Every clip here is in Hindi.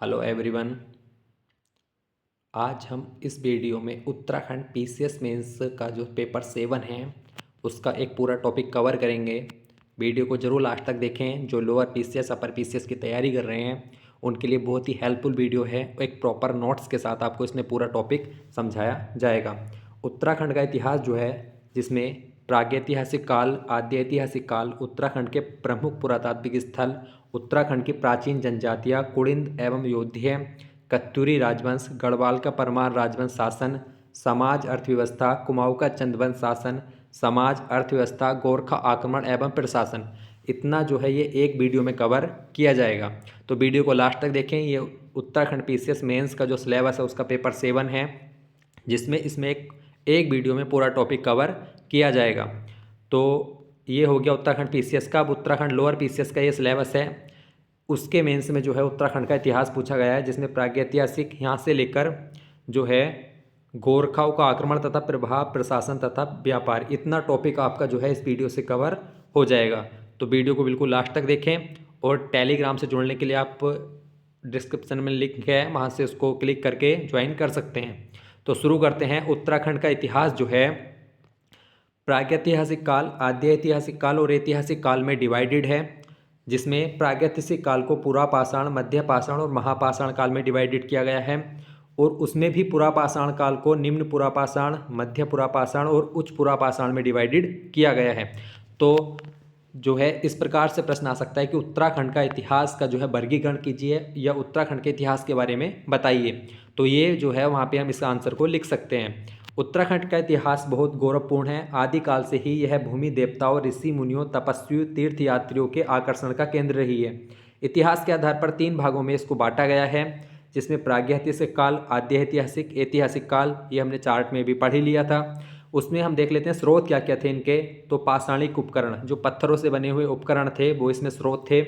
Hello everyone. आज हम इस वीडियो में उत्तराखंड पीसीएस मेंस का जो पेपर 7 है उसका एक पूरा टॉपिक कवर करेंगे। वीडियो को ज़रूर लास्ट तक देखें। जो लोअर पीसीएस अपर पीसीएस की तैयारी कर रहे हैं उनके लिए बहुत ही हेल्पफुल वीडियो है। एक प्रॉपर नोट्स के साथ आपको इसमें पूरा टॉपिक समझाया जाएगा। उत्तराखंड का इतिहास जो है, जिसमें प्रागैतिहासिक काल, आद्य ऐतिहासिक काल, उत्तराखंड के प्रमुख पुरातात्विक स्थल, उत्तराखंड की प्राचीन जनजातियाँ, कुड़िंद एवं योध्य, कत्यूरी राजवंश, गढ़वाल का परमार राजवंश शासन, समाज अर्थव्यवस्था, कुमाऊं का चंदवंश शासन, समाज अर्थव्यवस्था, गोरखा आक्रमण एवं प्रशासन, इतना जो है ये एक वीडियो में कवर किया जाएगा। तो वीडियो को लास्ट तक देखें। ये उत्तराखंड पीसीएस मेंस का जो सिलेबस है उसका पेपर 7 है, जिसमें इसमें एक वीडियो में पूरा टॉपिक कवर किया जाएगा। तो ये हो गया उत्तराखंड पीसीएस का। अब उत्तराखंड लोअर पीसीएस का ये सिलेबस है। उसके मेंस में जो है उत्तराखंड का इतिहास पूछा गया है, जिसमें प्रागैतिहासिक यहाँ से लेकर जो है गोरखाओं का आक्रमण तथा प्रभाव, प्रशासन तथा व्यापार, इतना टॉपिक आपका जो है इस वीडियो से कवर हो जाएगा। तो वीडियो को बिल्कुल लास्ट तक देखें। और टेलीग्राम से जुड़ने के लिए आप डिस्क्रिप्शन में लिंक है, वहाँ से उसको क्लिक करके ज्वाइन कर सकते हैं। तो शुरू करते हैं। उत्तराखंड का इतिहास जो है प्रागैतिहासिक काल, आद्य ऐतिहासिक काल और ऐतिहासिक काल में डिवाइडेड है, जिसमें प्रागैतिहासिक काल को पुरापाषाण, मध्य पाषाण और महापाषाण काल में डिवाइडेड किया गया है। और उसमें भी पुरापाषाण काल को निम्न पुरापाषाण, मध्य पुरापाषाण और उच्च पुरापाषाण में डिवाइडेड किया गया है। तो जो है इस प्रकार से प्रश्न आ सकता है कि उत्तराखंड का इतिहास का जो है वर्गीकरण कीजिए या उत्तराखंड के इतिहास के बारे में बताइए। तो ये जो है वहाँ पे हम इसका आंसर को लिख सकते हैं। उत्तराखंड का इतिहास बहुत गौरवपूर्ण है। आदिकाल से ही यह भूमि देवताओं, ऋषि मुनियों, तपस्वियों, तीर्थयात्रियों के आकर्षण का केंद्र रही है। इतिहास के आधार पर 3 भागों में इसको बांटा गया है, जिसमें प्रागैतिहासिक काल, आद्य ऐतिहासिक, ऐतिहासिक काल, ये हमने चार्ट में भी पढ़ ही लिया था। उसमें हम देख लेते हैं स्रोत क्या क्या थे इनके। तो पाषाणिक उपकरण, जो पत्थरों से बने हुए उपकरण थे, वो इसमें स्रोत थे।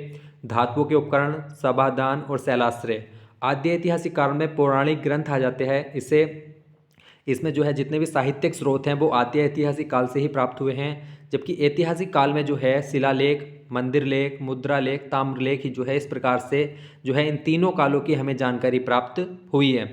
धातुओं के उपकरण, सभादान और शैलाश्रय। आद्य ऐतिहासिक काल में पौराणिक ग्रंथ आ जाते हैं। इसमें जो है जितने भी साहित्यिक स्रोत हैं वो आद्य ऐतिहासिक काल से ही प्राप्त हुए हैं। जबकि ऐतिहासिक काल में जो है शिलालेख, मंदिर लेख, मुद्रा लेख, ताम्रलेख ही जो है इस प्रकार से जो है इन तीनों कालों की हमें जानकारी प्राप्त हुई है।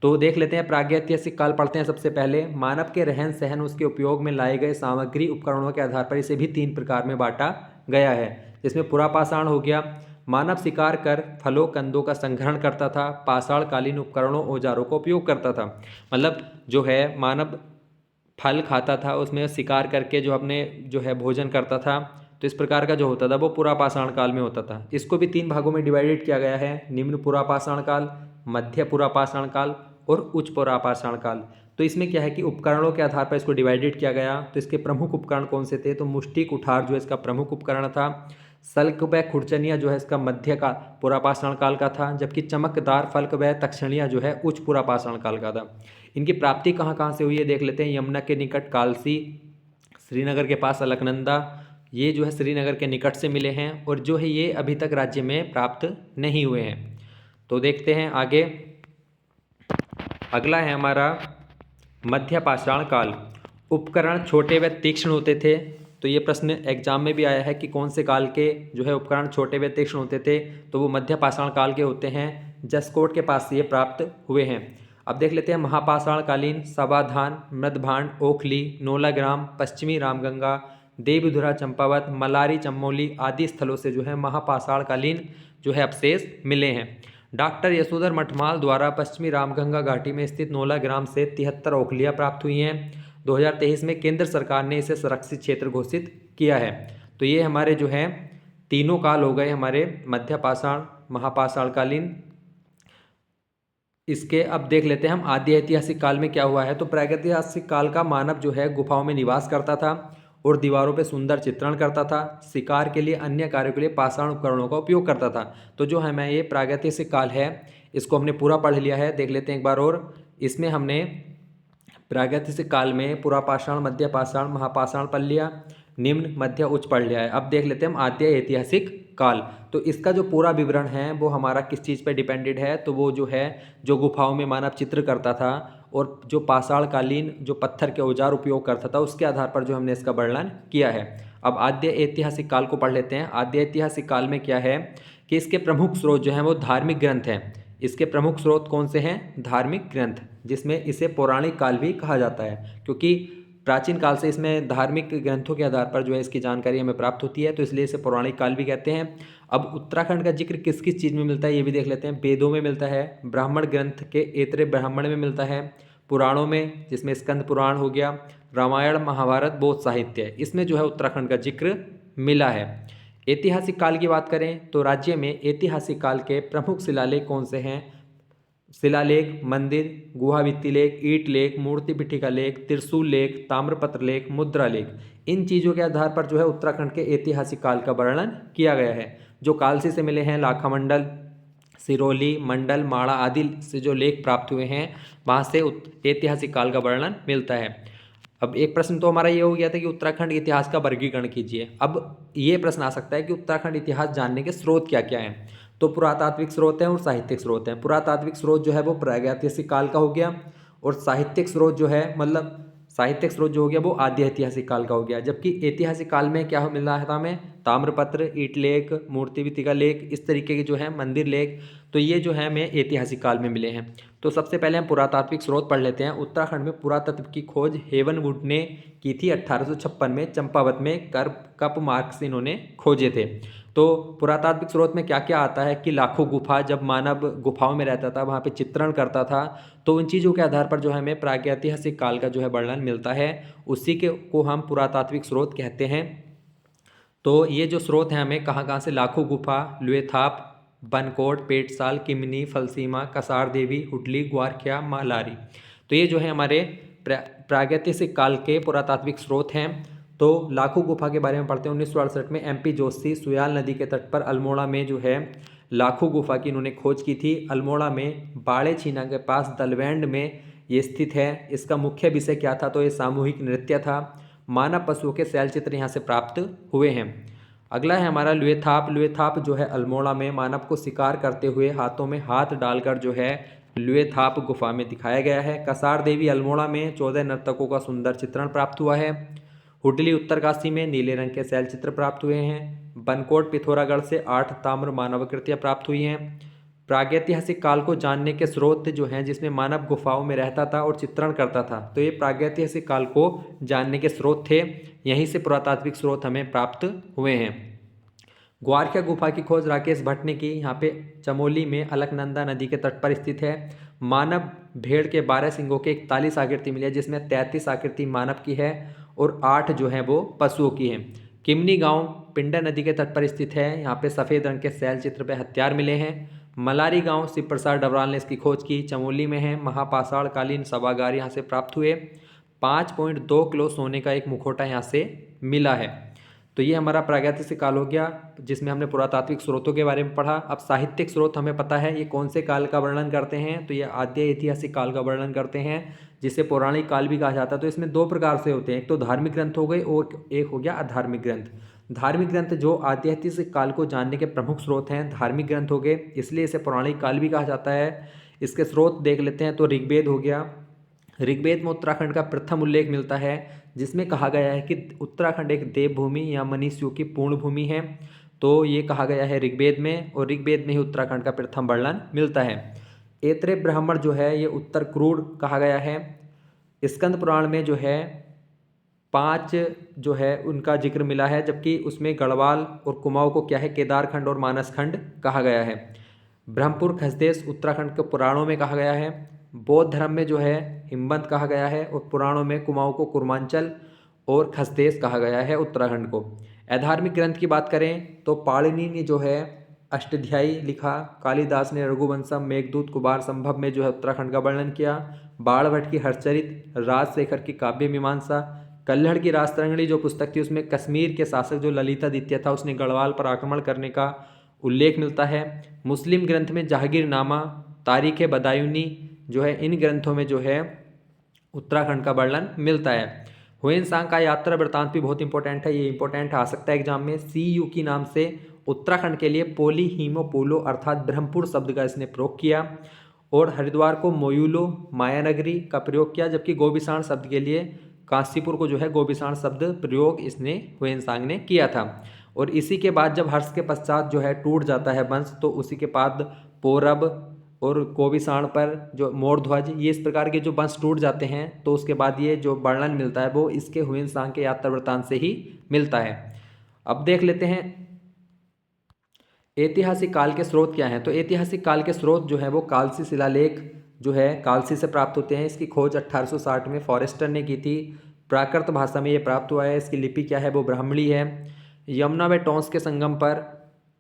तो देख लेते हैं। प्रागैतिहासिक काल पढ़ते हैं सबसे पहले। मानव के रहन सहन, उसके उपयोग में लाए गए सामग्री, उपकरणों के आधार पर इसे भी 3 प्रकार में बांटा गया है, जिसमें पुरापाषाण हो गया, मानव शिकार कर फलों कंदों का संग्रहण करता था, पाषाणकालीन उपकरणों औजारों का उपयोग करता था। मतलब जो है मानव फल खाता था, उसमें शिकार करके जो अपने जो है भोजन करता था। तो इस प्रकार का जो होता था वो पुरापाषाण काल में होता था। इसको भी 3 भागों में डिवाइडेड किया गया है, निम्न पुरापाषाण काल, मध्य पुरापाषाण काल और उच्च पुरापाषाण काल। तो इसमें क्या है कि उपकरणों के आधार पर इसको डिवाइडेड किया गया। तो इसके प्रमुख उपकरण कौन से थे? तो मुष्टि कुठार जो है इसका प्रमुख उपकरण था। सल्क व खुरचनिया जो है इसका मध्य का पुरापाषाण काल का था, जबकि चमकदार फल्क व तक्षणिया जो है उच्च पुरापाषाण काल का था। इनकी प्राप्ति कहाँ कहाँ से हुई है देख लेते हैं। यमुना के निकट कालसी, श्रीनगर के पास अलकनंदा, ये जो है श्रीनगर के निकट से मिले हैं। और जो है ये अभी तक राज्य में प्राप्त नहीं हुए हैं। तो देखते हैं आगे। अगला है हमारा मध्य पाषाण काल। उपकरण छोटे व तीक्ष्ण होते थे। तो ये प्रश्न एग्जाम में भी आया है कि कौन से काल के जो है उपकरण छोटे व तीक्ष्ण होते थे। तो वो मध्य पाषाण काल के होते हैं। जसकोट के पास से ये प्राप्त हुए हैं। अब देख लेते हैं महापाषाण कालीन। सभाधान, मृदभांड, ओखली, नोलाग्राम, पश्चिमी रामगंगा, देवधुरा, चंपावत, मलारी, चमोली आदि स्थलों से जो है महापाषाण कालीन जो है अवशेष मिले हैं। डॉक्टर यशोधर मठमाल द्वारा पश्चिमी रामगंगा घाटी में स्थित नोलाग्राम से 73 ओखलियाँ प्राप्त हुई हैं। 2023 में केंद्र सरकार ने इसे संरक्षित क्षेत्र घोषित किया है। तो ये हमारे जो हैं तीनों काल हो गए हमारे मध्य पाषाण, महापाषाण कालीन। इसके अब देख लेते हैं हम आद्य ऐतिहासिक काल में क्या हुआ है। तो प्रागैतिहासिक काल का मानव जो है गुफाओं में निवास करता था और दीवारों पे सुंदर चित्रण करता था। शिकार के लिए, अन्य कार्यों के लिए पाषाण उपकरणों का उपयोग करता था। तो जो हमें ये प्रागैतिहासिक काल है इसको हमने पूरा पढ़ लिया है। देख लेते हैं एक बार और। इसमें हमने प्रागैतिहासिक काल में पुरापाषाण, मध्य पाषाण, महापाषाण पढ़ लिया, निम्न, मध्य, उच्च पढ़ लिया है। अब देख लेते हैं हम आद्य ऐतिहासिक काल। तो इसका जो पूरा विवरण है वो हमारा किस चीज़ पर डिपेंडेड है? तो वो जो है जो गुफाओं में मानव चित्र करता था और जो पाषाण कालीन जो पत्थर के औजार उपयोग करता था, उसके आधार पर जो हमने इसका वर्णन किया है। अब आद्य ऐतिहासिक काल को पढ़ लेते हैं। आद्य ऐतिहासिक काल में क्या है कि इसके प्रमुख स्रोत जो हैं वो धार्मिक ग्रंथ हैं। इसके प्रमुख स्रोत कौन से हैं? धार्मिक ग्रंथ, जिसमें इसे पौराणिक काल भी कहा जाता है, क्योंकि प्राचीन काल से इसमें धार्मिक ग्रंथों के आधार पर जो है इसकी जानकारी हमें प्राप्त होती है, तो इसलिए इसे पौराणिक काल भी कहते हैं। अब उत्तराखंड का जिक्र किस किस चीज़ में मिलता है ये भी देख लेते हैं। वेदों में मिलता है, ब्राह्मण ग्रंथ के ऐतरेय ब्राह्मण में मिलता है, पुराणों में जिसमें स्कंद पुराण हो गया, रामायण महाभारत बौद्ध साहित्य है, इसमें जो है उत्तराखंड का जिक्र मिला है। ऐतिहासिक काल की बात करें तो राज्य में ऐतिहासिक काल के प्रमुख शिलालेख कौन से हैं? शिलालेख, मंदिर, गुहा भित्ति लेख, ईंट लेख, मूर्ति पिटिका लेख, त्रिशूल लेख, ताम्रपत्र लेख, मुद्रा लेख, इन चीज़ों के आधार पर जो है उत्तराखंड के ऐतिहासिक काल का वर्णन किया गया है। जो कालसी से मिले हैं, लाखा मंडल, सिरोली मंडल, माड़ा आदि से जो लेख प्राप्त हुए हैं वहाँ से ऐतिहासिक काल का वर्णन मिलता है। अब एक प्रश्न तो हमारा ये हो गया था कि उत्तराखंड इतिहास का वर्गीकरण कीजिए। अब ये प्रश्न आ सकता है कि उत्तराखंड इतिहास जानने के स्रोत क्या क्या हैं। तो पुरातात्विक स्रोत हैं और साहित्यिक स्रोत हैं। पुरातात्विक स्रोत जो है वो प्रागैतिहासिक काल का हो गया, और साहित्यिक स्रोत जो है मतलब साहित्यिक स्रोत जो हो गया वो आद्य ऐतिहासिक काल का हो गया। जबकि ऐतिहासिक काल में क्या मिल रहा था हमें? ताम्रपत्र, ईंट लेख, मूर्ति भित्तिका लेख, इस तरीके के जो है मंदिर लेख, तो ये जो है हमें ऐतिहासिक काल में मिले हैं। तो सबसे पहले हम पुरातात्विक स्रोत पढ़ लेते हैं। उत्तराखंड में पुरातत्व की खोज हेवनवुड ने की थी 1856 में, चंपावत में कप मार्क्स इन्होंने खोजे थे। तो पुरातात्विक स्रोत में क्या क्या आता है कि लाखों गुफा, जब मानव गुफाओं में रहता था वहाँ पे चित्रण करता था, तो उन चीज़ों के आधार पर जो है हमें प्रागैतिहासिक काल का जो है वर्णन मिलता है, उसी के को हम पुरातात्विक स्रोत कहते हैं। तो ये जो स्रोत हैं हमें कहाँ कहाँ से? लाखों गुफा, लुएथाप, बनकोट, पेटसाल, किमनी, फलसीमा, कसार देवी, हुडली, ग्वारख्या, मालारी, तो ये जो है हमारे प्रागैतिहासिक काल के पुरातात्विक स्रोत हैं। तो लाखों गुफा के बारे में पढ़ते हैं। 1968 में MP जोशी सुयाल नदी के तट पर अल्मोड़ा में जो है लाखों गुफा की इन्होंने खोज की थी। अल्मोड़ा में बाड़े छीना के पास दलवैंड में ये स्थित है। इसका मुख्य विषय क्या था? तो ये सामूहिक नृत्य था। मानव पशुओं के शैल चित्र यहाँ से प्राप्त हुए हैं। अगला है हमारा लुएथाप। लुएथाप जो है अल्मोड़ा में मानव को शिकार करते हुए हाथों में हाथ डालकर जो है लुएथाप गुफा में दिखाया गया है। कसार देवी अल्मोड़ा में 14 नर्तकों का सुंदर चित्रण प्राप्त हुआ है। हुडली उत्तरकाशी में नीले रंग के शैल चित्र प्राप्त हुए हैं। बनकोट पिथौरागढ़ से 8 ताम्र मानवाकृतियाँ प्राप्त हुई हैं। प्रागैतिहासिक काल को जानने के स्रोत जो हैं जिसमें मानव गुफाओं में रहता था और चित्रण करता था, तो ये प्रागैतिहासिक काल को जानने के स्रोत थे। यहीं से पुरातात्विक स्रोत हमें प्राप्त हुए हैं। ग्वारख्या गुफा की खोज राकेश भट्ट ने की। यहाँ पे चमोली में अलकनंदा नदी के तट पर स्थित है। मानव भेड़ के 12 सिंगों के 41 आकृति मिली है, जिसमें 33 आकृति मानव की है और 8 जो है वो पशुओं की है। किमनी गांव पिंडा नदी के तट पर स्थित है। यहाँ पे सफ़ेद रंग के शैल चित्र पे हथियार मिले हैं। मलारी गांव शिव प्रसाद डबराल ने इसकी खोज की, चमोली में है। महापाषाण कालीन सभागार यहाँ से प्राप्त हुए। 5.2 किलो सोने का एक मुखौटा यहाँ से मिला है। तो ये हमारा प्रागैतिहासिक काल हो गया, जिसमें हमने पुरातात्विक स्रोतों के बारे में पढ़ा। अब साहित्यिक स्रोत हमें पता है ये कौन से काल का वर्णन करते हैं, तो ये आद्य ऐतिहासिक काल का वर्णन करते हैं, जिसे पौराणिक काल भी कहा जाता है। तो इसमें 2 प्रकार से होते हैं, एक तो धार्मिक ग्रंथ हो गए और एक हो गया अधार्मिक ग्रंथ। धार्मिक ग्रंथ जो आद्य ऐतिहासिक काल को जानने के प्रमुख स्रोत हैं, धार्मिक ग्रंथ हो गए, इसलिए इसे पौराणिक काल भी कहा जाता है। इसके स्रोत देख लेते हैं। तो ऋग्वेद हो गया। ऋग्वेद में उत्तराखंड का प्रथम उल्लेख मिलता है, जिसमें कहा गया है कि उत्तराखंड एक देवभूमि या मनुष्यों की पूर्ण भूमि है। तो ये कहा गया है ऋग्वेद में, और ऋग्वेद में ही उत्तराखंड का प्रथम वर्णन मिलता है। ऐतरेय ब्राह्मण जो है ये उत्तर क्रूर कहा गया है। स्कंद पुराण में जो है 5 जो है उनका जिक्र मिला है, जबकि उसमें गढ़वाल और कुमाऊं को क्या है केदारखंड और मानसखंड कहा गया है। ब्रह्मपुर खसदेश उत्तराखंड के पुराणों में कहा गया है। बौद्ध धर्म में जो है हिमवंत कहा गया है, और पुराणों में कुमाऊं को कुर्मांचल और खसदेश कहा गया है उत्तराखंड को। अधार्मिक ग्रंथ की बात करें तो पाणिनि ने जो है अष्टाध्यायी लिखा। कालिदास ने रघुवंशम, मेघदूत, कुमार संभव में जो है उत्तराखंड का वर्णन किया। बाणभट्ट की हरचरित, राजशेखर की काव्य मीमांसा, कल्हड़ की राजतरंगिणी जो पुस्तक थी उसमें कश्मीर के शासक जो ललितादित्य था उसने गढ़वाल पर आक्रमण करने का उल्लेख मिलता है। मुस्लिम ग्रंथ में जहांगीरनामा, तारीख़ बदायूनी जो है, इन ग्रंथों में जो है उत्तराखंड का वर्णन मिलता है। हुएन सांग का यात्रा वृत्तांत भी बहुत इंपॉर्टेंट है, ये इंपॉर्टेंट आ सकता है एग्जाम में। CU की नाम से उत्तराखंड के लिए पोली हीमोपोलो अर्थात ब्रह्मपुर शब्द का इसने प्रयोग किया, और हरिद्वार को मोयूलो मायानगरी का प्रयोग किया, जबकि गोबिसाण शब्द के लिए काशीपुर को जो है गोबिसाण शब्द प्रयोग इसने हुएन सांग ने किया था। और इसी के बाद जब हर्ष के पश्चात जो है टूट जाता है वंश, तो उसी के बाद पौरव और कोविसाण पर जो मोरध्वज, ये इस प्रकार के जो वंश टूट जाते हैं तो उसके बाद ये जो वर्णन मिलता है वो इसके हुएन-सांग के यात्रा वृत्तांत से ही मिलता है। अब देख लेते हैं ऐतिहासिक काल के स्रोत क्या हैं। तो ऐतिहासिक काल के स्रोत जो है वो कालसी शिलालेख जो है कालसी से प्राप्त होते हैं। इसकी खोज 1860 में फॉरेस्टर ने की थी। प्राकृत भाषा में ये प्राप्त हुआ है। इसकी लिपि क्या है वो ब्राह्मणी है। यमुना व टोंस के संगम पर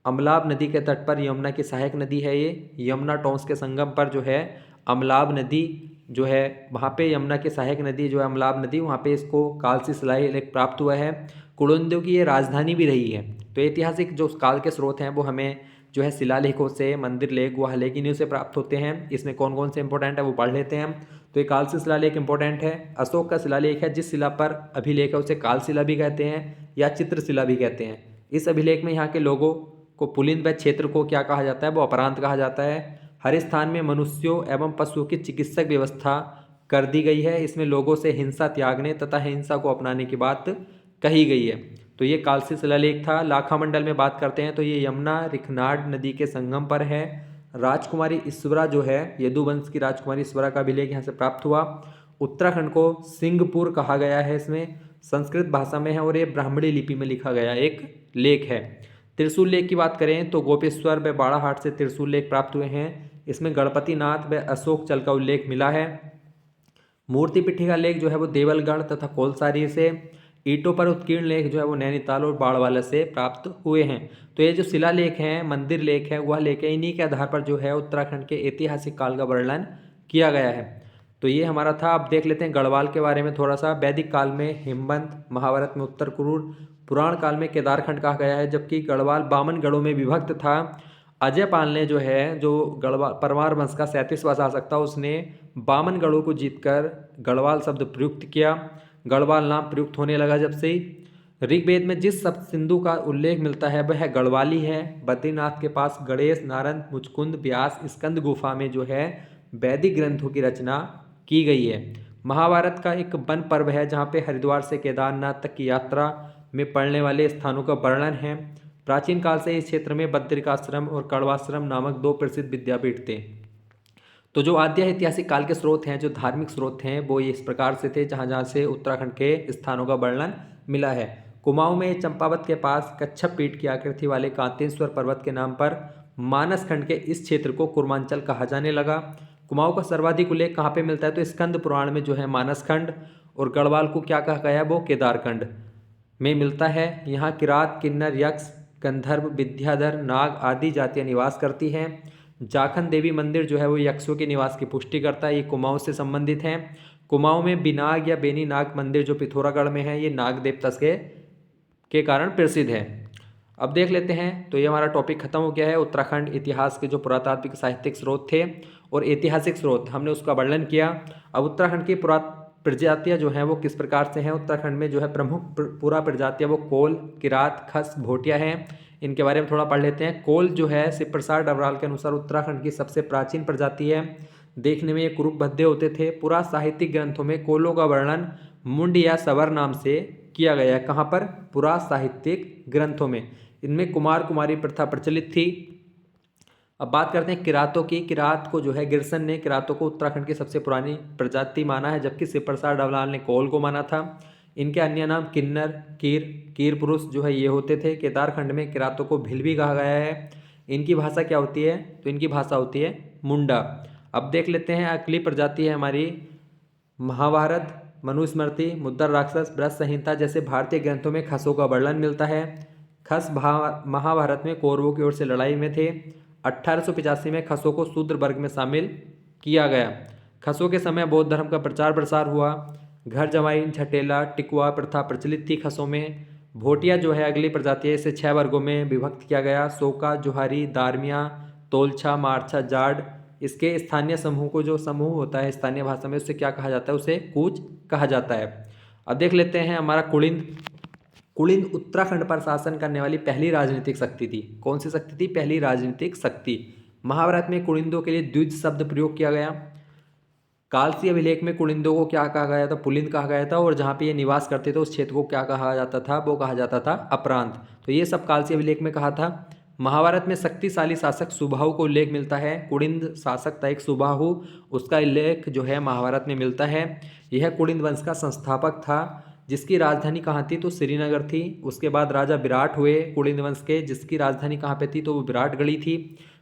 अमलाब नदी के तट पर, यमुना की सहायक नदी है ये, यमुना टोंस के संगम पर जो है अमलाब नदी जो है वहाँ पे यमुना की सहायक नदी जो है अमलाब नदी, वहाँ पे इसको कालसी शिलालेख प्राप्त हुआ है। कुरुंदों की ये राजधानी भी रही है। तो ऐतिहासिक जो काल के स्रोत हैं वो हमें जो है शिलालेखों से, मंदिर लेख, गुहा लेख, इन्हीं से प्राप्त होते हैं। इसमें कौन कौन से इंपॉर्टेंट है वो पढ़ लेते हैं। तो ये कालसी शिलालेख इंपॉर्टेंट है। अशोक का शिलालेख है। जिस शिला पर अभिलेख है उसे कालशिला भी कहते हैं या चित्रशिला भी कहते हैं। इस अभिलेख में यहाँ के लोगों को, पुलिंद व क्षेत्र को क्या कहा जाता है वो अपरांत कहा जाता है। हर स्थान में मनुष्यों एवं पशुओं की चिकित्सक व्यवस्था कर दी गई है। इसमें लोगों से हिंसा त्यागने तथा हिंसा को अपनाने की बात कही गई है। तो ये कालसी शिलालेख था। लाखा मंडल में बात करते हैं तो ये यमुना रिखनाड नदी के संगम पर है। राजकुमारी ईश्वरा जो है, यदुवंश की राजकुमारी ईश्वरा का अभिलेख यहाँ से प्राप्त हुआ। उत्तराखंड को सिंहपुर कहा गया है। इसमें संस्कृत भाषा में है और ये ब्राह्मणी लिपि में लिखा गया एक लेख है। त्रिशूल लेख की बात करें तो गोपेश्वर व बाड़ाहाट से त्रिशूल लेख प्राप्त हुए हैं। इसमें गणपति नाथ व अशोक चल का उल्लेख मिला है। मूर्ति पिट्ठी का लेख जो है वो देवलगढ़ तथा कोलसारी से। ईंटों पर उत्कीर्ण लेख जो है वो नैनीताल और बाड़वाला से प्राप्त हुए हैं। तो ये जो शिलालेख हैं, मंदिर लेख है, वह लेख है, इन्हीं के आधार पर जो है उत्तराखंड के ऐतिहासिक काल का वर्णन किया गया है। तो ये हमारा था। अब देख लेते हैं गढ़वाल के बारे में थोड़ा सा। वैदिक काल में हिमवंत, महाभारत में उत्तर कुरूर, पुराण काल में केदारखंड कहा गया है, जबकि गढ़वाल 52 गढ़ों में विभक्त था। अजय पाल ने जो है, जो गढ़वाल परमार वंश का 37वां शासक था, उसने 52 गढ़ों को जीतकर गढ़वाल शब्द प्रयुक्त किया। गढ़वाल नाम प्रयुक्त होने लगा जब से। ऋग्वेद में जिस सप्त सिंधु का उल्लेख मिलता है वह गढ़वाली है। बद्रीनाथ के पास गणेश, नारद, मुचकुंद, व्यास, स्कंद गुफा में जो है वैदिक ग्रंथों की रचना की गई है। महाभारत का एक वन पर्व है जहाँ पे हरिद्वार से केदारनाथ तक की यात्रा में पड़ने वाले स्थानों का वर्णन है। प्राचीन काल से इस क्षेत्र में बद्रिकाश्रम और कड़वाश्रम नामक 2 प्रसिद्ध विद्यापीठ थे। तो जो आद्य ऐतिहासिक काल के स्रोत हैं, जो धार्मिक स्रोत हैं, वो इस प्रकार से थे जहाँ जहाँ से उत्तराखंड के स्थानों का वर्णन मिला है। कुमाऊं में चंपावत के पास कच्छप पीठ की आकृति वाले कांतेश्वर पर्वत के नाम पर मानस खंड के इस क्षेत्र को कुर्मांचल कहा जाने लगा। कुमाऊं का सर्वाधिक उल्लेख कहाँ पे मिलता है तो स्कंद पुराण में जो है मानस खंड, और गढ़वाल को क्या कहा गया है वो केदारखंड में मिलता है। यहाँ किरात, किन्नर, यक्ष, गंधर्व, विद्याधर, नाग आदि जातियाँ निवास करती हैं। जाखन देवी मंदिर जो है वो यक्षों के निवास की पुष्टि करता है। ये कुमाऊं से संबंधित हैं। कुमाऊं में बिनाग या बेनी नाग मंदिर जो पिथौरागढ़ में है, ये नाग देवता के कारण प्रसिद्ध है। अब देख लेते हैं। तो ये हमारा टॉपिक खत्म हो गया है। उत्तराखंड इतिहास के जो पुरातात्विक साहित्यिक स्रोत थे और ऐतिहासिक स्रोत हमने उसका वर्णन किया। अब उत्तराखंड की प्रजातियाँ जो हैं वो किस प्रकार से हैं। उत्तराखंड में जो है प्रमुख पूरा प्रजातियाँ वो कोल, किरात, खस, भोटिया हैं। इनके बारे में थोड़ा पढ़ लेते हैं। कोल जो है शिव प्रसाद डबराल के अनुसार उत्तराखंड की सबसे प्राचीन प्रजाति है। देखने में ये कुरूप भद्दे होते थे। पूरा साहित्यिक ग्रंथों में कोलों का वर्णन मुंड या सवर नाम से किया गया है। कहाँ पर? पूरा साहित्यिक ग्रंथों में। इनमें कुमार कुमारी प्रथा प्रचलित थी। अब बात करते हैं किरातों की। किरात को जो है गिरसन ने किरातों को उत्तराखंड की सबसे पुरानी प्रजाति माना है, जबकि शिव प्रसाद डबराल ने कोल को माना था। इनके अन्य नाम किन्नर, कीर पुरुष जो है ये होते थे। केदारखंड में किरातों को भिल भी कहा गया है। इनकी भाषा क्या होती है तो इनकी भाषा होती है मुंडा। अब देख लेते हैं अगली प्रजाति है हमारी महाभारत, मनुस्मृति, मुद्दर राक्षस, ब्रज संहिता जैसे भारतीय ग्रंथों में खसों का वर्णन मिलता है। खस महाभारत में कौरवों की ओर से लड़ाई में थे। 1885 में खसों को शूद्र वर्ग में शामिल किया गया। खसों के समय बौद्ध धर्म का प्रचार प्रसार हुआ। घर जमाई, झटेला, टिकुआ प्रथा प्रचलित थी खसों में। भोटिया जो है अगली प्रजाति है, इसे 6 वर्गों में विभक्त किया गया। सोका, जोहारी, दारमिया, तोलछा, मारछा, जाड। इसके स्थानीय समूह को, जो समूह होता है स्थानीय भाषा में, उससे क्या कहा जाता है, उसे कूच कहा जाता है। अब देख लेते हैं हमारा कुलिंद। कुलिंद उत्तराखंड पर शासन करने वाली पहली राजनीतिक शक्ति थी। कौन सी शक्ति थी? पहली राजनीतिक शक्ति। महाभारत में कुलिंदों के लिए द्विज शब्द प्रयोग किया गया। कालसी अभिलेख में कुलिंदों को क्या कहा गया था? पुलिंद कहा गया था। और जहाँ पे ये निवास करते थे उस क्षेत्र को क्या कहा जाता था? वो कहा जाता था अपरांत। तो ये सब कालसी अभिलेख में कहा था। महाभारत में शक्तिशाली शासक सुबाहु को उल्लेख मिलता है। कुड़िंद शासक था एक सुबाहु, उसका उल्लेख जो है महाभारत में मिलता है। यह कुड़िंद वंश का संस्थापक था, जिसकी राजधानी कहाँ थी तो श्रीनगर थी। उसके बाद राजा विराट हुए कुड़िंद वंश के, जिसकी राजधानी कहाँ पे थी तो वो विराटगढ़ी थी।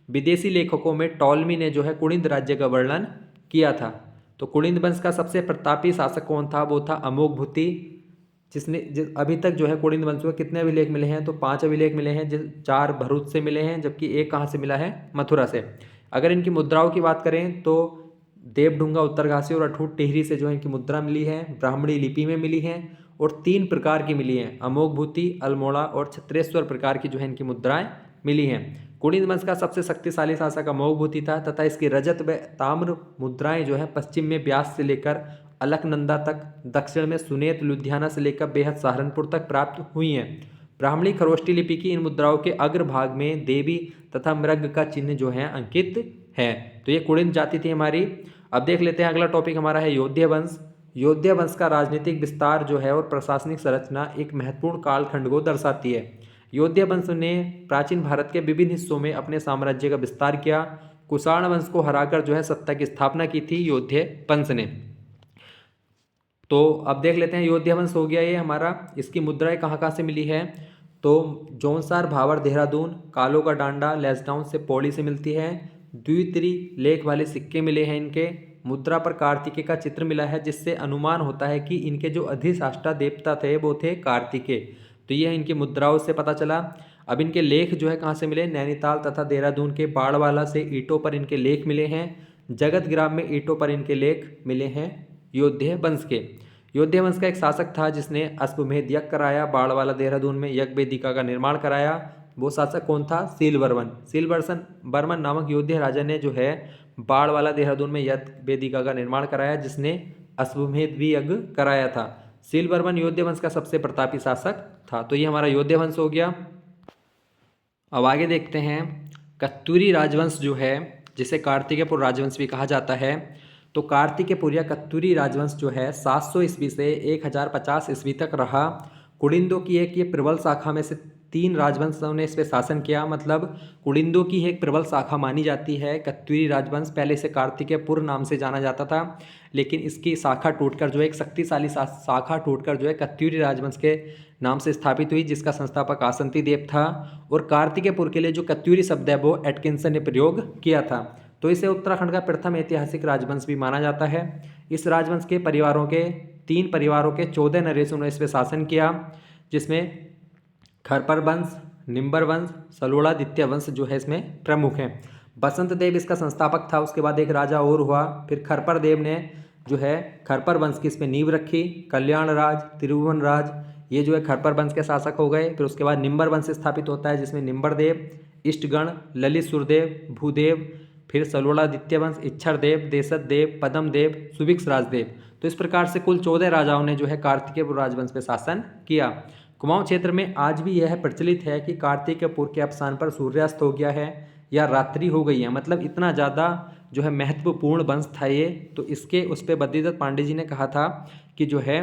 विदेशी लेखकों में टॉलमी ने जो है कुड़िंद राज्य का वर्णन किया था। तो कुड़िंद वंश का सबसे प्रतापी शासक कौन था, वो था अमोघभूति, जिसने अभी तक जो है कुड़िंद वंश में कितने अभिलेख मिले हैं तो 5 अभिलेख मिले हैं, 4 भरूच से मिले हैं, जबकि एक कहाँ से मिला है, मथुरा से। अगर इनकी मुद्राओं की बात करें तो देवढुंगा उत्तरकाशी और अठूट टिहरी से जो है इनकी मुद्रा मिली है, ब्राह्मणी लिपि में मिली है और 3 प्रकार की मिली हैं, अमोघभूति, अल्मोड़ा और छत्रेश्वर प्रकार की जो है इनकी मुद्राएं मिली हैं। कुड़िंद वंश का सबसे शक्तिशाली शासक अमोघभूति था तथा इसकी रजत व ताम्र मुद्राएं जो है पश्चिम में ब्यास से लेकर अलकनंदा तक, दक्षिण में सुनेत लुधियाना से लेकर बेहद सहारनपुर तक प्राप्त हुई हैं। ब्राह्मणी खरोष्टी लिपि की इन मुद्राओं के अग्रभाग में देवी तथा मृग का चिन्ह जो है अंकित है। तो ये कुड़िंद जाति थी हमारी। अब देख लेते हैं अगला टॉपिक हमारा है यौध्य वंश। यौध्य वंश का राजनीतिक विस्तार जो है और प्रशासनिक संरचना एक महत्वपूर्ण कालखंड को दर्शाती है। यौध्य वंश ने प्राचीन भारत के विभिन्न हिस्सों में अपने साम्राज्य का विस्तार किया। कुषाण वंश को हराकर जो है सत्ता की स्थापना की थी यौध्य वंश ने। तो अब देख लेते हैं यौध्य वंश हो गया ये हमारा। इसकी मुद्राएं कहाँ कहाँ से मिली है तो जौनसार, भावर, देहरादून, कालो का डांडा, लेसडाउन से, पौड़ी से मिलती है। द्वितीय लेख वाले सिक्के मिले हैं इनके। मुद्रा पर कार्तिकेय का चित्र मिला है, जिससे अनुमान होता है कि इनके जो अधिष्ठाता देवता थे वो थे कार्तिकेय। तो ये इनकी मुद्राओं से पता चला। अब इनके लेख जो है कहाँ से मिले, नैनीताल तथा देहरादून के बाड़वाला से ईंटों पर इनके लेख मिले हैं। जगत ग्राम में ईंटों पर इनके लेख मिले हैं यौध्य वंश के। यौध्य वंश का एक शासक था जिसने अश्वमेध यज्ञ कराया, बाड़वाला देहरादून में यज्ञ वेदिका का निर्माण कराया। वो शासक कौन था, सीलवर्मन। सीलवर्मन नामक यौध्य राजा ने जो है बाड़वाला देहरादून में यज्ञ वेदिका का निर्माण कराया, जिसने अश्वमेध भी यज्ञ कराया था। सीलवर्मन यौध्य वंश का सबसे प्रतापी शासक था। तो ये हमारा यौध्य वंश हो गया। अब आगे देखते हैं कत्यूरी राजवंश जो है, जिसे कार्तिकेयपुर राजवंश भी कहा जाता है। तो कार्तिकेयपुर या कत्यूरी राजवंश जो है 700 ईस्वी से 1050 ईस्वी तक रहा। कुड़िंदों की एक ये प्रबल शाखा में से 3 राजवंशों ने इस पर शासन किया, मतलब कुड़िंदों की एक प्रबल शाखा मानी जाती है कत्यूरी राजवंश। पहले से कार्तिकेयपुर नाम से जाना जाता था, लेकिन इसकी शाखा टूटकर जो है एक शक्तिशाली शाखा टूटकर जो है कत्यूरी राजवंश के नाम से स्थापित हुई, जिसका संस्थापक आसंती देव था। और कार्तिकेयपुर के लिए जो कत्यूरी शब्द है वो एटकिंसन ने प्रयोग किया था। तो इसे उत्तराखंड का प्रथम ऐतिहासिक राजवंश भी माना जाता है। इस राजवंश के परिवारों के 3 परिवारों के 14 नरेशों ने इस पर शासन किया, जिसमें खरपर वंश, निम्बर वंश, सलोड़ादित्य वंश जो है इसमें प्रमुख हैं। बसंत देव इसका संस्थापक था। उसके बाद एक राजा और हुआ, फिर खरपर देव ने जो है खरपर वंश की इसमें नींव रखी। कल्याण राज, त्रिभुवन राज, ये जो है खरपर वंश के शासक हो गए। फिर उसके बाद निम्बर वंश स्थापित होता है, जिसमें निम्बर देव, इष्टगण, ललित सुरदेव, भूदेव, फिर सलोड़ादित्य वंश, इच्छर देव, देशत देव, पदम देव, सुभिक्ष राजदेव। तो इस प्रकार से कुल 14 राजाओं ने जो है कार्तिकेयपुर राजवंश पर शासन किया। कुमाऊं क्षेत्र में आज भी यह प्रचलित है कि कार्तिकेयपुर के अवसान पर सूर्यास्त हो गया है या रात्रि हो गई है, मतलब इतना ज़्यादा जो है महत्वपूर्ण वंश था ये। तो इसके उस पर बद्रीदत्त पांडे जी ने कहा था कि जो है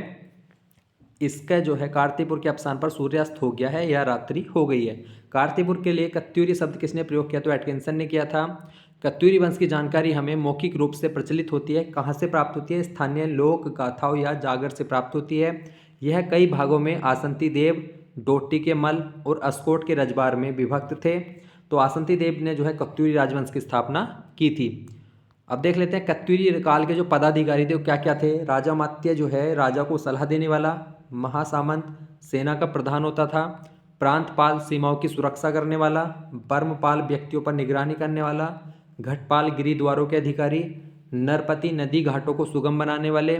इसका जो है कार्तिकपुर के अवसान पर सूर्यास्त हो गया है या रात्रि हो गई है। कार्तिकपुर के लिए कत्यूरी शब्द किसने प्रयोग किया तो एटकिंसन ने किया था। कत्यूरी वंश की जानकारी हमें मौखिक रूप से प्रचलित होती है। कहाँ से प्राप्त होती है, स्थानीय लोक गाथाओं या जागर से प्राप्त होती है। यह कई भागों में आसंती देव, डोटी के मल और अस्कोट के रजबार में विभक्त थे। तो आसंती देव ने जो है कत्यूरी राजवंश की स्थापना की थी। अब देख लेते हैं कत्यूरी काल के जो पदाधिकारी थे वो क्या क्या थे। राजा मात्य जो है राजा को सलाह देने वाला, महासामंत सेना का प्रधान होता था, प्रांतपाल सीमाओं की सुरक्षा करने वाला, बर्मपाल व्यक्तियों पर निगरानी करने वाला, घटपाल गिरिद्वारों के अधिकारी, नरपति नदी घाटों को सुगम बनाने वाले,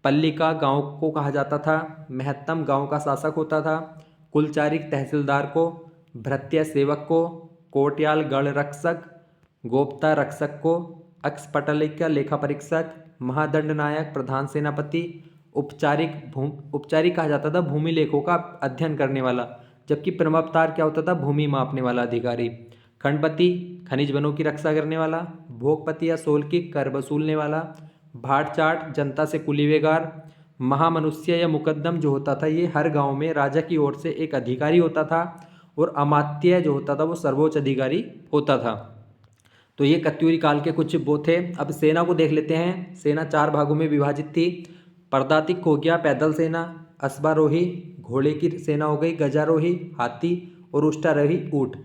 पल्लिका गांव को कहा जाता था, महत्तम गांव का शासक होता था, कुलचारिक तहसीलदार को, भृत्य सेवक को, कोटयाल गढ़ रक्षक, गोप्ता रक्षक को, अक्षपटलिका लेखा परीक्षक, महादंड नायक, प्रधान सेनापति, उपचारिक कहा जाता था भूमि लेखों का अध्ययन करने वाला, जबकि प्रमवतार क्या होता था भूमि मापने वाला अधिकारी, खंडपति खनिज वनों की रक्षा करने वाला, भोगपति या सोलकी कर वसूलने वाला, भाट चाट जनता से कुलीवेगार, महामनुष्य या मुकद्दम जो होता था ये हर गांव में राजा की ओर से एक अधिकारी होता था और अमात्य जो होता था वो सर्वोच्च अधिकारी होता था। तो ये कत्यूरी काल के कुछ वो थे। अब सेना को देख लेते हैं। सेना 4 भागों में विभाजित थी। पदातिक हो गया पैदल सेना, अश्वारोही घोड़े की सेना हो गई, गजारोही हाथी और उष्टारोही ऊंट।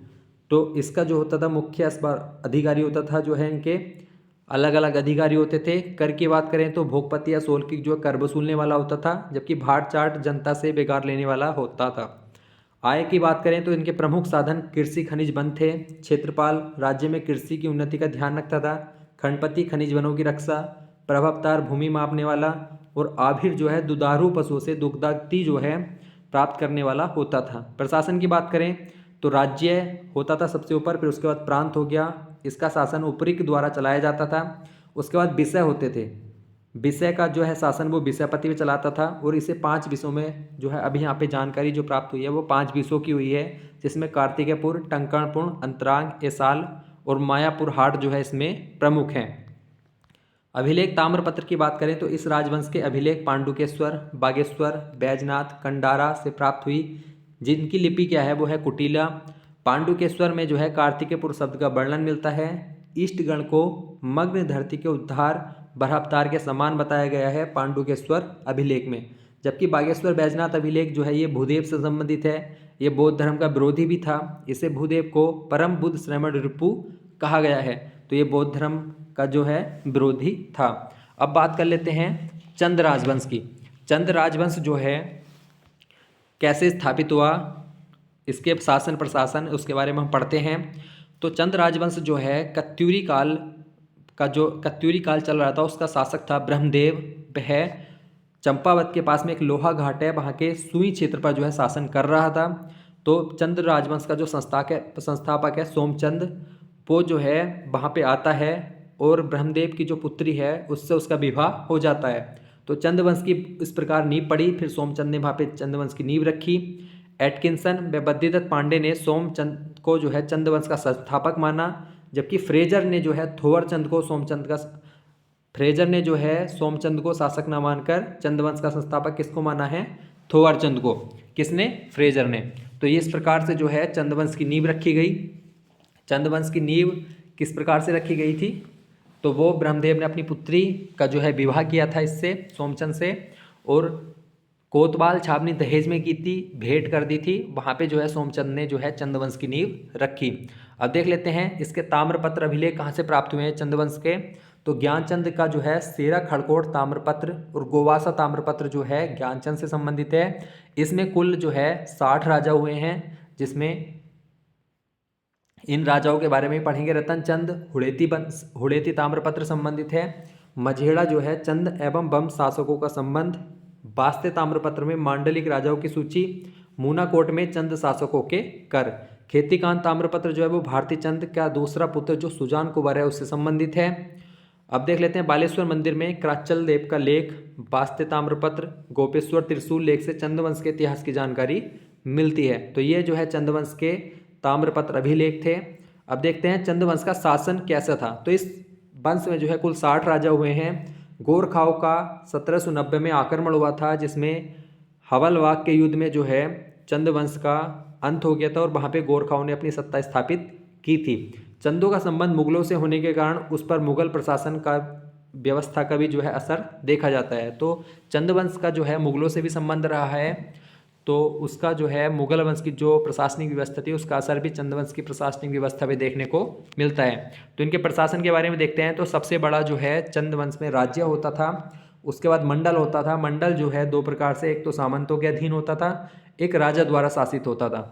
तो इसका जो होता था मुख्य अधिकारी होता था जो है इनके अलग अलग अधिकारी होते थे। कर की बात करें तो भोगपति या सोलकी जो कर वसूलने वाला होता था, जबकि भाट चाट जनता से बेगार लेने वाला होता था। आय की बात करें तो इनके प्रमुख साधन कृषि खनिज वन थे। क्षेत्रपाल राज्य में कृषि की उन्नति का ध्यान रखता था। खंडपति खनिज वनों की रक्षा, प्रभावतार भूमि मापने वाला, और आभिर जो है दुधारू पशुओं से दुग्धाक्ति जो है प्राप्त करने वाला होता था। प्रशासन की बात करें तो राज्य होता था सबसे ऊपर, फिर उसके बाद प्रांत हो गया, इसका शासन ऊपरी के द्वारा चलाया जाता था। उसके बाद विषय होते थे। विषय का जो है शासन वो विषयपति में चलाता था, और इसे 5 विषयों में जो है अभी यहाँ पे जानकारी जो प्राप्त हुई है वो 5 विषयों की हुई है, जिसमें कार्तिकेयपुर, टंकणपुर, अंतरांग, एसाल और मायापुर हाट जो है इसमें प्रमुख हैं। अभिलेख ताम्रपत्र की बात करें तो इस राजवंश के अभिलेख पांडुकेश्वर, बागेश्वर, बैजनाथ, कंडारा से प्राप्त हुई, जिनकी लिपि क्या है वो है कुटिला। पांडुकेश्वर में जो है कार्तिकेयपुर शब्द का वर्णन मिलता है। ईष्टगण को मग्न धरती के उद्धार बरावतार के समान बताया गया है पांडुकेश्वर अभिलेख में। जबकि बागेश्वर बैजनाथ अभिलेख जो है ये भूदेव से संबंधित है। ये बौद्ध धर्म का विरोधी भी था। इसे भूदेव को परम बुद्ध श्रमण रिपु कहा गया है। तो ये बौद्ध धर्म का जो है विरोधी था। अब बात कर लेते हैं चंद राजवंश की। चंद राजवंश जो है कैसे स्थापित हुआ, इसके शासन प्रशासन उसके बारे में हम पढ़ते हैं। तो चंद राजवंश जो है कत्यूरी काल चल रहा था, उसका शासक था ब्रह्मदेव। वह चंपावत के पास में एक लोहा घाट है, वहाँ के सुई क्षेत्र पर जो है शासन कर रहा था। तो चंद राजवंश का जो संस्थापक है सोमचंद, वो जो है वहाँ पे आता है और ब्रह्मदेव की जो पुत्री है उससे उसका विवाह हो जाता है। तो चंद्रवंश की इस प्रकार नींव पड़ी। फिर सोमचंद ने वहाँ पे चंद्रवंश की नींव रखी। एटकिंसन व बद्रीदत्त पांडे ने सोमचंद को जो है चंद्रवंश का संस्थापक माना, जबकि फ्रेजर ने जो है सोमचंद को शासक न मानकर चंद्रवंश का संस्थापक किसको माना है? थोवरचंद को। किसने? फ्रेजर ने। तो ये इस प्रकार से जो है चंद्रवंश की नींव रखी गई। चंद्रवंश की नींव किस प्रकार से रखी गई थी? तो वो ब्रह्मदेव ने अपनी पुत्री का जो है विवाह किया था इससे, सोमचंद से, और कोतवाल छावनी दहेज में की थी, भेंट कर दी थी। वहाँ पे जो है सोमचंद ने जो है चंद्रवंश की नींव रखी। अब देख लेते हैं इसके ताम्रपत्र अभिलेख कहाँ से प्राप्त हुए हैं चंद्रवंश के। तो ज्ञानचंद का जो है सेरा खड़कोट ताम्रपत्र और गोवासा ताम्रपत्र जो है ज्ञानचंद से संबंधित है। इसमें कुल जो है 60 राजा हुए हैं, जिसमें इन राजाओं के बारे में पढ़ेंगे। रतनचंद हुड़ेती ताम्रपत्र संबंधित है। मझेड़ा जो है चंद एवं बम शासकों का संबंध। बास्ते ताम्रपत्र में मांडलिक राजाओं की सूची। मूनाकोट में चंद शासकों के कर। खेतीकांत ताम्रपत्र जो है वो भारती चंद का दूसरा पुत्र जो सुजान कुंवर है उससे संबंधित है। अब देख लेते हैं बालेश्वर मंदिर में क्राचल देव का लेख। बास्ते ताम्रपत्र, गोपेश्वर त्रिशूल लेख से चंद्रवंश के इतिहास की जानकारी मिलती है। तो ये जो है चंद्रवंश के ताम्रपत्र अभिलेख थे। अब देखते हैं चंद्रवंश का शासन कैसा था। तो इस वंश में जो है कुल 60 राजा हुए हैं। गोरखाओं का 1790 में आक्रमण हुआ था, जिसमें हवलवाग के युद्ध में जो है चंद्रवंश का अंत हो गया था और वहाँ पे गोरखाओं ने अपनी सत्ता स्थापित की थी। चंदों का संबंध मुगलों से होने के कारण उस पर मुगल प्रशासन का व्यवस्था का भी जो है असर देखा जाता है। तो चंद्रवंश का जो है मुगलों से भी संबंध रहा है, तो उसका जो है मुगल वंश की जो प्रशासनिक व्यवस्था थी उसका असर भी चंद्रवंश की प्रशासनिक व्यवस्था पे देखने को मिलता है। तो इनके प्रशासन के बारे में देखते हैं। तो सबसे बड़ा जो है चंद्रवंश में राज्य होता था, उसके बाद मंडल होता था। मंडल जो है 2 प्रकार से, एक तो सामंतों के अधीन होता था, एक राजा द्वारा शासित होता था।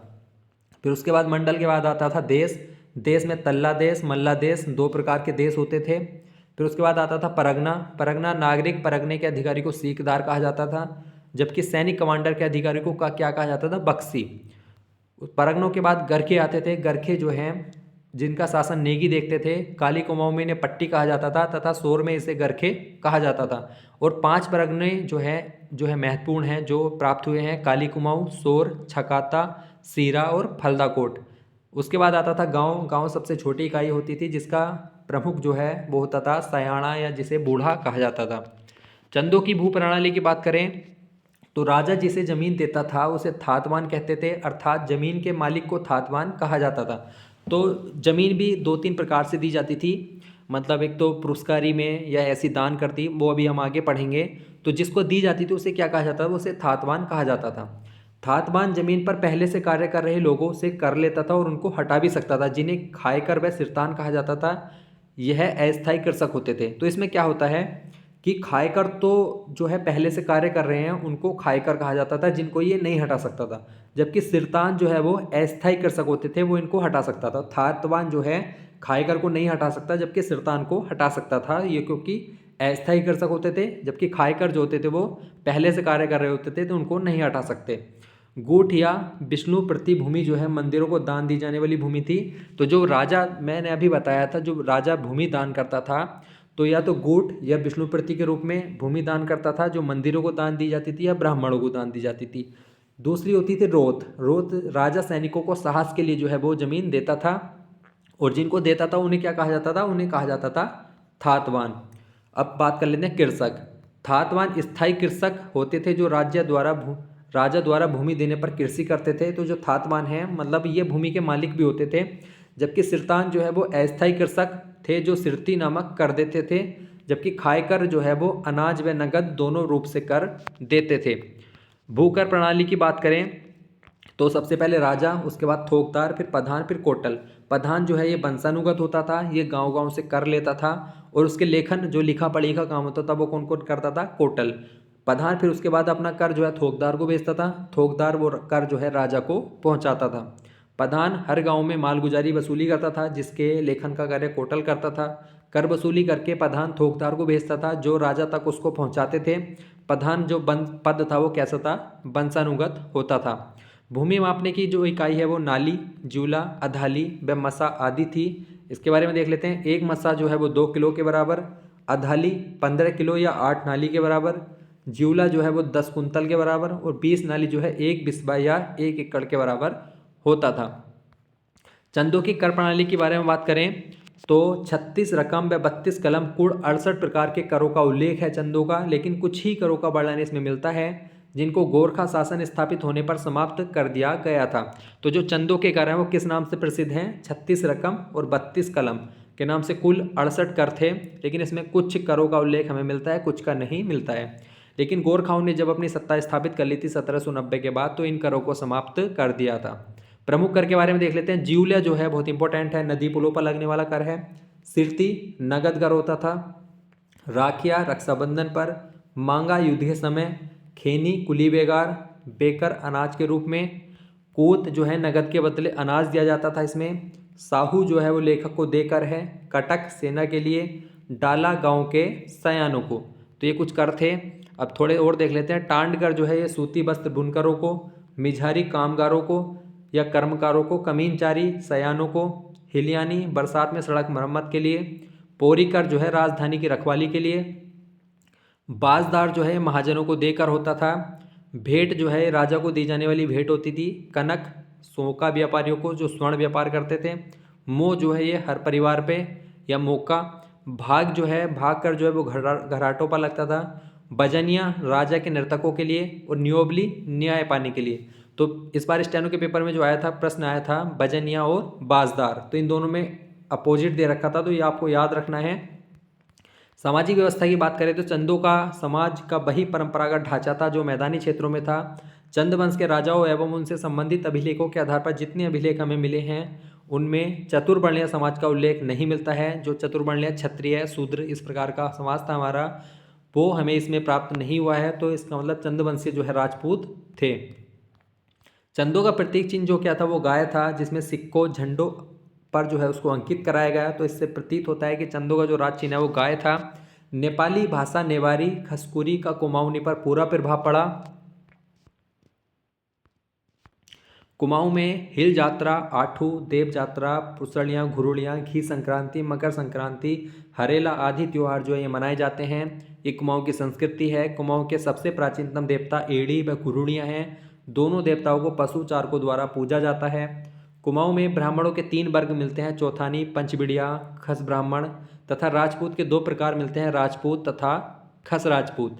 फिर उसके बाद मंडल के बाद आता था देश। देश में तल्ला देश, मल्ला देश 2 प्रकार के देश होते थे। फिर उसके बाद आता था परगना। परगना नागरिक परगने के अधिकारी को सीकदार कहा जाता था, जबकि सैनिक कमांडर के अधिकारी को क्या कहा जाता था? बक्सी। परगनों के बाद गरखे आते थे। गरखे जो हैं जिनका शासन नेगी देखते थे। काली कुमाऊं में इन्हें पट्टी कहा जाता था तथा सोर में इसे गरखे कहा जाता था। और 5 परगने जो है महत्वपूर्ण हैं जो प्राप्त हुए हैं, काली कुमाऊं, सोर, छकाता, सीरा और फलदाकोट। उसके बाद आता था गांव। गांव सबसे छोटी इकाई होती थी, जिसका प्रमुख जो है वो होता था सयाणा या जिसे बूढ़ा कहा जाता था। चंदों की भू प्रणाली की बात करें तो राजा जिसे ज़मीन देता था उसे थातवान कहते थे, अर्थात ज़मीन के मालिक को थातवान कहा जाता था। तो ज़मीन भी दो तीन प्रकार से दी जाती थी, मतलब एक तो पुरस्कारी में या ऐसी दान करती, वो अभी हम आगे पढ़ेंगे। तो जिसको दी जाती थी उसे क्या कहा जाता था, उसे थातवान कहा जाता था। थातवान ज़मीन पर पहले से कार्य कर रहे लोगों से कर लेता था और उनको हटा भी सकता था, जिन्हें खायकर व सिरतान कहा जाता था। यह अस्थायी कृषक होते थे। तो इसमें क्या होता है कि खायकर तो जो है पहले से कार्य कर रहे हैं उनको खायकर कहा जाता था, जिनको ये नहीं हटा सकता था। जबकि सिरतान जो है वो अस्थायी कृषक होते थे, वो इनको हटा सकता था। थातवान जो है खायकर को नहीं हटा सकता, जबकि सिरतान को हटा सकता था, ये क्योंकि अस्थायी कृषक होते थे। जबकि खायकर जो होते थे वो पहले से कार्य कर रहे होते थे, तो उनको नहीं हटा सकते। गूठ या विष्णु प्रति भूमि जो है मंदिरों को दान दी जाने वाली भूमि थी। तो जो राजा, मैंने अभी बताया था, जो राजा भूमि दान करता था तो या तो गूठ या विष्णु प्रति के रूप में भूमि दान करता था, जो मंदिरों को दान दी जाती थी या ब्राह्मणों को दान दी जाती थी। दूसरी होती थी रोत। रोत राजा सैनिकों को साहस के लिए जो है वो जमीन देता था, और जिनको देता था उन्हें क्या कहा जाता था, उन्हें कहा जाता था थातवान। अब बात कर लेते हैं कृषक। थातवान स्थायी कृषक होते थे जो राजा द्वारा भूमि देने पर कृषि करते थे। तो जो थातवान है मतलब ये भूमि के मालिक भी होते थे। जबकि सिरतान जो है वो अस्थायी कृषक थे, जो सिरती नामक कर देते थे। जबकि खायकर जो है वो अनाज व नगद दोनों रूप से कर देते थे। भूकर प्रणाली की बात करें तो सबसे पहले राजा, उसके बाद थोकदार, फिर प्रधान, फिर कोटल। प्रधान जो है ये वंशानुगत होता था, ये गांव-गांव से कर लेता था, और उसके लेखन जो लिखा पढ़ी का काम होता था वो कौन कौन करता था, कोटल। प्रधान फिर उसके बाद अपना कर जो है थोकदार को बेचता था, थोकदार वो कर जो है राजा को पहुंचाता था। प्रधान हर गांव में मालगुजारी वसूली करता था, जिसके लेखन का कार्य कोटल करता था। कर वसूली करके प्रधान थोकदार को भेजता था, जो राजा तक उसको पहुंचाते थे। प्रधान जो पद था वो कैसा था, वंशानुगत होता था। भूमि मापने की जो इकाई है वो नाली, जूला, अधाली व मसा आदि थी। इसके बारे में देख लेते हैं। एक मसा जो है वो 2 किलो के बराबर, अधाली 15 किलो या 8 नाली के बराबर, जूला जो है वो 10 कुंतल के बराबर, और 20 नाली जो है 1 बिस्बा या 1 एकड़ के बराबर होता था। चंदों की कर प्रणाली के बारे में बात करें तो 36 रकम व 32 कलम कुल 68 प्रकार के करों का उल्लेख है चंदों का, लेकिन कुछ ही करों का वर्णन इसमें मिलता है, जिनको गोरखा शासन स्थापित होने पर समाप्त कर दिया गया था। तो जो चंदों के कर हैं वो किस नाम से प्रसिद्ध हैं, 36 रकम और 32 कलम के नाम से कुल 68 कर थे, लेकिन इसमें कुछ करों का उल्लेख हमें मिलता है, कुछ का नहीं मिलता है। लेकिन गोरखाओं ने जब अपनी सत्ता स्थापित कर ली थी 1790 के बाद, तो इन करों को समाप्त कर दिया था। प्रमुख कर के बारे में देख लेते हैं। जीवल्या जो है बहुत इंपॉर्टेंट है, नदी पुलों पर लगने वाला कर है। सिरती नगद कर होता था। राखिया रक्षाबंधन पर। मांगा युद्ध के समय। खेनी कुली बेगार, बेकर अनाज के रूप में। कूत जो है नगद के बदले अनाज दिया जाता था इसमें। साहू जो है वो लेखक को देकर है। कटक सेना के लिए। डाला गांव के सयानों को। तो ये कुछ कर थे। अब थोड़े और देख लेते हैं। टांडकर जो है ये सूती वस्त्र बुनकरों को। मिझारी कामगारों को या कर्मकारों को। कमीनचारी सयानों को। हिलियानी बरसात में सड़क मरम्मत के लिए। पोरीकर जो है राजधानी की रखवाली के लिए। बाजदार जो है महाजनों को देकर होता था। भेंट जो है राजा को दी जाने वाली भेंट होती थी। कनक सोका व्यापारियों को जो स्वर्ण व्यापार करते थे। मोह जो है ये हर परिवार पे या मौका। भाग जो है भाग कर जो है वो घराटों पर लगता था। बजनिया राजा के नर्तकों के लिए, और न्योबली न्याय पाने के लिए। तो इस बार स्टेनो के पेपर में जो आया था प्रश्न आया था बजनिया और बाजदार, तो इन दोनों में अपोजिट दे रखा था, तो ये आपको याद रखना है। सामाजिक व्यवस्था की बात करें तो चंदों का समाज का वही परंपरागत ढांचा था जो मैदानी क्षेत्रों में था। चंद वंश के राजाओं एवं उनसे संबंधित अभिलेखों के आधार पर जितने अभिलेख हमें मिले हैं उनमें चतुर्वर्णीय समाज का उल्लेख नहीं मिलता है। जो चतुर्वर्णीय क्षत्रिय शूद्र इस प्रकार का समाज था हमारा, वो हमें इसमें प्राप्त नहीं हुआ है। तो इसका मतलब चंदवंशी जो है राजपूत थे। चंदों का प्रतीक चिन्ह जो क्या था वो गाय था, जिसमें सिक्कों झंडों पर जो है उसको अंकित कराया गया। तो इससे प्रतीत होता है कि चंदों का जो राज चिन्ह है वो गाय था। नेपाली भाषा नेवारी खसकुरी का कुमाऊनी पर पूरा प्रभाव पड़ा। कुमाऊं में हिल जात्रा, आठू, देव जात्रा, पुसलियाँ, घुरुड़ियाँ, घी संक्रांति, मकर संक्रांति, हरेला आदि त्योहार जो है ये मनाए जाते हैं। ये कुमाऊं की संस्कृति है। कुमाऊं के सबसे प्राचीनतम देवता एड़ी व घुरुड़ियाँ हैं। दोनों देवताओं को पशु चारकों द्वारा पूजा जाता है। कुमाऊं में ब्राह्मणों के 3 वर्ग मिलते हैं, चौथानी, पंचबिड़िया, खस ब्राह्मण, तथा राजपूत के 2 प्रकार मिलते हैं, राजपूत तथा खस राजपूत।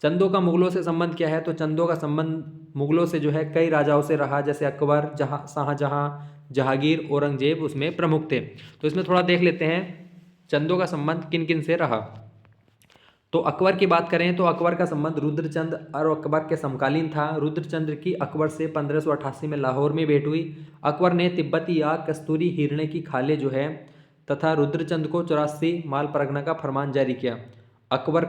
चंदों का मुगलों से संबंध क्या है? तो चंदों का संबंध मुगलों से जो है कई राजाओं से रहा, जैसे अकबर, शाहजहां, जहांगीर, औरंगजेब उसमें प्रमुख थे। तो इसमें थोड़ा देख लेते हैं चंदों का संबंध किन किन से रहा। तो अकबर की बात करें तो अकबर का संबंध रुद्रचंद और अकबर के समकालीन था। रुद्रचंद्र की अकबर से 1588 में लाहौर में भेंट हुई। अकबर ने तिब्बती या कस्तूरी हिरणे की खालें जो है तथा रुद्रचंद को 84 माल परगना का फरमान जारी किया। अकबर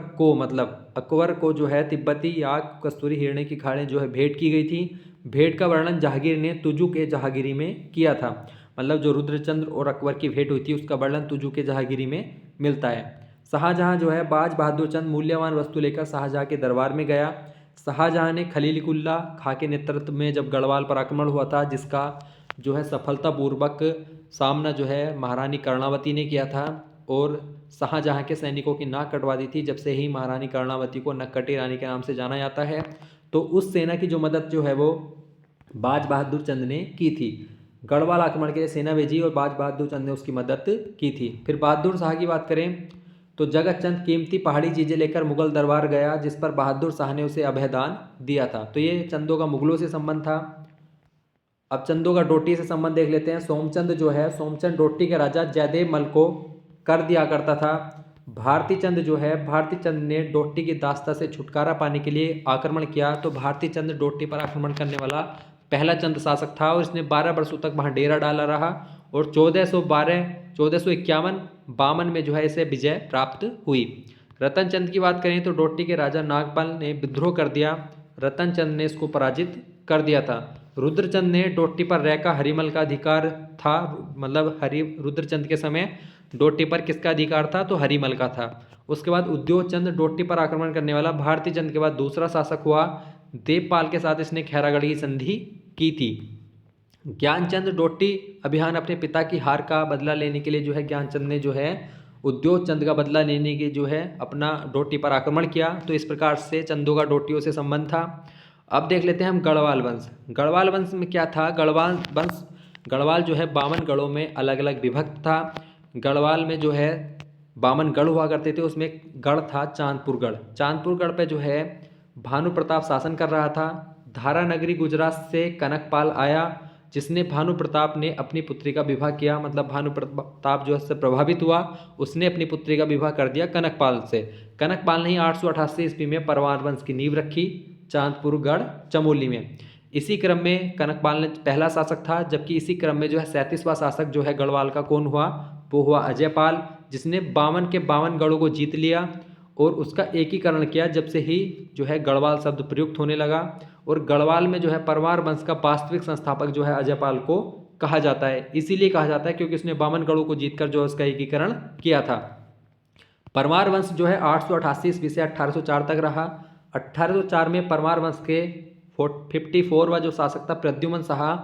को जो है तिब्बती या कस्तूरी हिरणे की खालें जो है भेंट की गई थी। भेंट का वर्णन जहांगीर ने तुजू के जहांगीरी में किया था। मतलब जो रुद्रचंद्र और अकबर की भेंट हुई थी उसका वर्णन तुजू के जहांगीरी में मिलता है। शाहजहां जो है बाज बहादुर चंद मूल्यवान वस्तु लेकर शाहजहां के दरबार में गया। शाहजहां ने खलीकुल्ला खां के नेतृत्व में जब गढ़वाल पर आक्रमण हुआ था, जिसका जो है सफलतापूर्वक सामना जो है महारानी कर्णावती ने किया था और शाहजहां के सैनिकों की नाक कटवा दी थी। जब से ही महारानी कर्णावती को नक्कटी रानी के नाम से जाना जाता है। तो उस सेना की जो मदद जो है वो बाज बहादुर चंद ने की थी। गढ़वाल आक्रमण के लिए सेना भेजी और बाज बहादुर चंद ने उसकी मदद की थी। फिर बहादुर शाह की बात करें तो जगत चंद कीमती पहाड़ी चीज़ें लेकर मुगल दरबार गया, जिस पर बहादुर शाह ने उसे अभयदान दिया था। तो ये चंदों का मुगलों से संबंध था। अब चंदों का डोटी से संबंध देख लेते हैं। सोमचंद जो है, सोमचंद डोटी के राजा जयदेव मल को कर दिया करता था। भारती चंद जो है, भारती चंद ने डोटी की दास्ता से छुटकारा पाने के लिए आक्रमण किया। तो भारती चंद डोटी पर आक्रमण करने वाला पहला चंद शासक था और इसने 12 वर्षों तक वहाँ डेरा डाला रहा और 1451-52 में जो है इसे विजय प्राप्त हुई। रतन चंद की बात करें तो डोटी के राजा नागपाल ने विद्रोह कर दिया। रतन चंद ने इसको पराजित कर दिया था। रुद्रचंद ने डोटी पर रहकर हरिमल का अधिकार था। मतलब रुद्रचंद के समय डोटी पर किसका अधिकार था? तो हरिमल का था। उसके बाद उद्योग चंद डोटी पर आक्रमण करने वाला भारती चंद के बाद दूसरा शासक हुआ। देवपाल के साथ इसने खैरागढ़ की संधि की थी। ज्ञानचंद डोटी अभियान अपने पिता की हार का बदला लेने के लिए जो है ज्ञानचंद ने जो है उद्योग चंद का बदला लेने के जो है अपना डोटी पर आक्रमण किया। तो इस प्रकार से चंदों का डोटियों से संबंध था। अब देख लेते हैं हम गढ़वाल वंश। गढ़वाल वंश में क्या था? गढ़वाल जो है 52 गढ़ों में अलग अलग विभक्त था। गढ़वाल में जो है 52 गढ़ हुआ करते थे। उसमें गढ़ था चांदपुर गढ़। चांदपुर गढ़ पे जो है भानु प्रताप शासन कर रहा था। धारा नगरी गुजरात से कनकपाल आया, जिसने भानु प्रताप ने अपनी पुत्री का विवाह किया। मतलब भानु प्रताप जो है प्रभावित हुआ, उसने अपनी पुत्री का विवाह कर दिया कनकपाल से। कनकपाल ने ही 888 ईस्वी में परमार वंश की नींव रखी चांदपुर गढ़ चमोली में। इसी क्रम में कनकपाल ने पहला शासक था, जबकि इसी क्रम में जो है 37वां शासक जो है गढ़वाल का कौन हुआ? वो हुआ अजयपाल, जिसने 52 के 52 गढ़ों को जीत लिया और उसका एकीकरण किया। जब से ही जो है गढ़वाल शब्द प्रयुक्त होने लगा और गढ़वाल में जो है परमार वंश का वास्तविक संस्थापक जो है अजयपाल को कहा जाता है। इसीलिए कहा जाता है क्योंकि उसने 52 गढ़ों को जीतकर जो उसका एकीकरण किया था। परमार वंश जो है 888 ईस्वी से 1804 तक रहा। 1804 में परमार वंश के 54वां जो शासक था प्रद्युमन शाह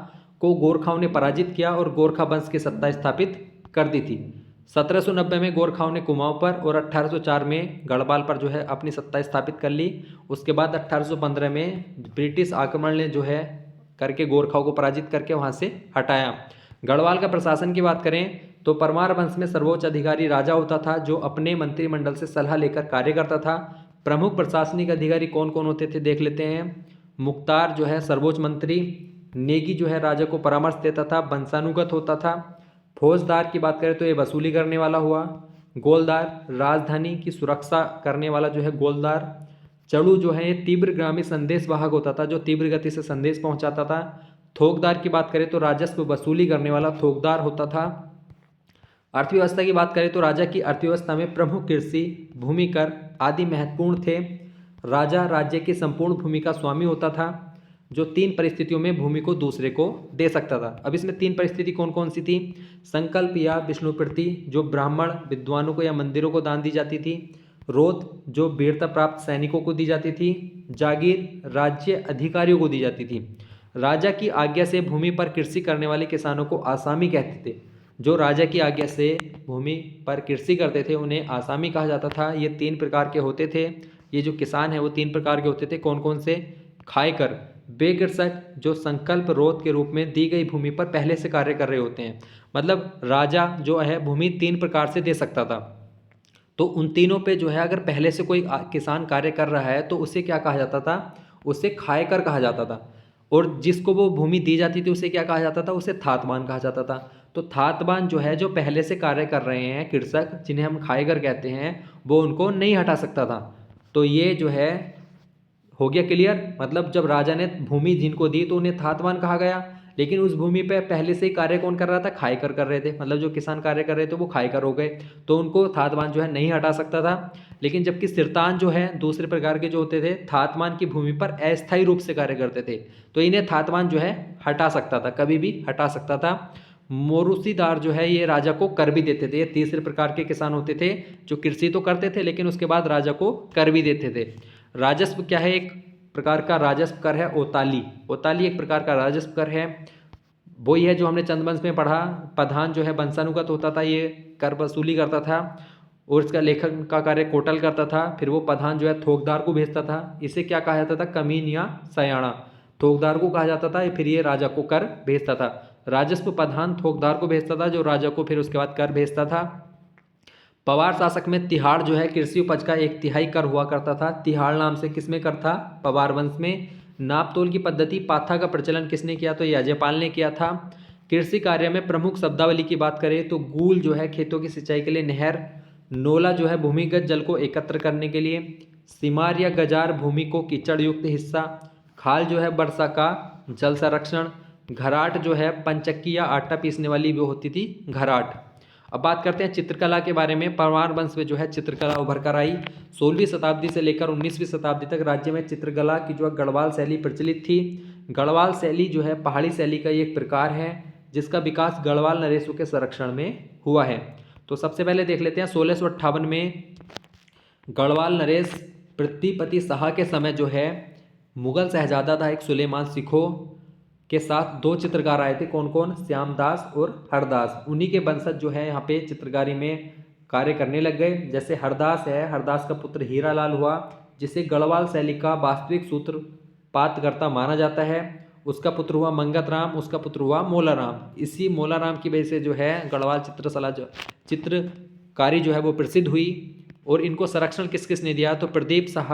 को गोरखाओं ने पराजित किया और गोरखा वंश की सत्ता स्थापित कर दी थी। 1790 में गोरखाओं ने कुमाऊं पर और 1804 में गढ़वाल पर जो है अपनी सत्ता स्थापित कर ली। उसके बाद 1815 में ब्रिटिश आक्रमण ने जो है करके गोरखाओं को पराजित करके वहां से हटाया। गढ़वाल का प्रशासन की बात करें तो परमार वंश में सर्वोच्च अधिकारी राजा होता था, जो अपने मंत्रिमंडल से सलाह लेकर कार्य करता था। प्रमुख प्रशासनिक अधिकारी कौन कौन होते थे देख लेते हैं। मुख्तार जो है सर्वोच्च मंत्री, नेगी जो है राजा को परामर्श देता था, वंशानुगत होता था। फौजदार की बात करें तो ये वसूली करने वाला हुआ। गोलदार राजधानी की सुरक्षा करने वाला जो है गोलदार। चड़ू जो है तीव्रगामी संदेशवाहक होता था, जो तीव्र गति से संदेश पहुंचाता था। थोकदार की बात करें तो राजस्व वसूली करने वाला थोकदार होता था। अर्थव्यवस्था की बात करें तो राजा की अर्थव्यवस्था में प्रमुख कृषि, भूमि कर आदि महत्वपूर्ण थे। राजा राज्य की संपूर्ण भूमि का स्वामी होता था, जो 3 परिस्थितियों में भूमि को दूसरे को दे सकता था। अब इसमें 3 परिस्थिति कौन कौन सी थी? संकल्प या विष्णुप्रति, जो ब्राह्मण विद्वानों को या मंदिरों को दान दी जाती थी। रोत, जो वीरता प्राप्त सैनिकों को दी जाती थी। जागीर, राज्य अधिकारियों को दी जाती थी। राजा की आज्ञा से भूमि पर कृषि करने वाले किसानों को आसामी कहते थे। जो राजा की आज्ञा से भूमि पर कृषि करते थे उन्हें आसामी कहा जाता था। ये 3 प्रकार के होते थे। ये जो किसान है वो 3 प्रकार के होते थे। कौन कौन से? खायकर, बेकृषक, जो संकल्प रोध के रूप में दी गई भूमि पर पहले से कार्य कर रहे होते हैं। मतलब राजा जो है भूमि 3 प्रकार से दे सकता था। तो उन तीनों पे जो है अगर पहले से कोई किसान कार्य कर रहा है तो उसे क्या कहा जाता था, उसे खायकर कहा जाता था। और जिसको वो भूमि दी जाती थी उसे क्या कहा जाता था, उसे थातबान कहा जाता था। तो थातबान जो है, जो पहले से कार्य कर रहे हैं कृषक जिन्हें हम खायकर कहते हैं, वो उनको नहीं हटा सकता था। तो ये जो है हो गया क्लियर। मतलब जब राजा ने भूमि जिनको दी तो उन्हें थातवान कहा गया, लेकिन उस भूमि पे पहले से ही कार्य कौन कर रहा था, खायकर कर रहे थे। मतलब जो किसान कार्य कर रहे थे वो खायकर हो गए, तो उनको थातवान जो है नहीं हटा सकता था। लेकिन जबकि सिरतान जो है दूसरे प्रकार के जो होते थे, थातवान की भूमि पर अस्थायी रूप से कार्य करते थे, तो इन्हें थातवान जो है हटा सकता था, कभी भी हटा सकता था। मोरूसीदार जो है ये राजा को कर भी देते थे। ये तीसरे प्रकार के किसान होते थे जो कृषि तो करते थे लेकिन उसके बाद राजा को कर भी देते थे। राजस्व क्या है, एक प्रकार का राजस्व कर है ओताली। ओताली एक प्रकार का राजस्व कर है, वही है जो हमने चंद्रवंश में पढ़ा। प्रधान जो है वंशानुगत होता था, ये कर वसूली करता था, और इसका लेखन का कार्य कोटल करता था। फिर वो प्रधान जो है थोकदार को भेजता था, इसे क्या कहा जाता था, कमीन या सयाना। थोकदार को कहा जाता था, फिर ये राजा को कर भेजता था। राजस्व प्रधान थोकदार को भेजता था, जो राजा को फिर उसके बाद कर भेजता था। पवार शासक में तिहाड़ जो है कृषि उपज का 1/3 कर हुआ करता था। तिहाड़ नाम से किसमें कर था, पवार वंश में। नापतोल की पद्धति पाथा का प्रचलन किसने किया, तो ये अजयपाल ने किया था। कृषि कार्य में प्रमुख शब्दावली की बात करें तो गूल जो है खेतों की सिंचाई के लिए नहर, नोला जो है भूमिगत जल को एकत्र करने के लिए, सीमार या गजार भूमि को कीचड़ युक्त हिस्सा, खाल जो है वर्षा का जल संरक्षण, घराट जो है पंचक्की या आटा पीसने वाली वो होती थी घराट। अब बात करते हैं चित्रकला के बारे में। परमार वंश में जो है चित्रकला उभर कर आई। 16वीं शताब्दी से लेकर 19वीं शताब्दी तक राज्य में चित्रकला की जो है गढ़वाल शैली प्रचलित थी। गढ़वाल शैली जो है पहाड़ी शैली का एक प्रकार है जिसका विकास गढ़वाल नरेशों के संरक्षण में हुआ है। तो सबसे पहले देख लेते हैं 1658 में गढ़वाल नरेश पृथ्वीपति शाह के समय जो है मुगल शहजादा था एक सुलेमान सिखो के साथ 2 चित्रकार आए थे। कौन कौन, श्यामदास और हरदास। उन्हीं के वंशज जो है यहाँ पे चित्रकारी में कार्य करने लग गए। जैसे हरदास है, हरदास का पुत्र हीरालाल हुआ जिसे गढ़वाल शैली का वास्तविक सूत्रपातकर्ता माना जाता है। उसका पुत्र हुआ मंगत राम, उसका पुत्र हुआ मोलाराम। इसी मोलाराम की वजह से जो है गढ़वाल चित्रकारी जो है वो प्रसिद्ध हुई। और इनको संरक्षण किस किस ने दिया, तो प्रदीप शाह,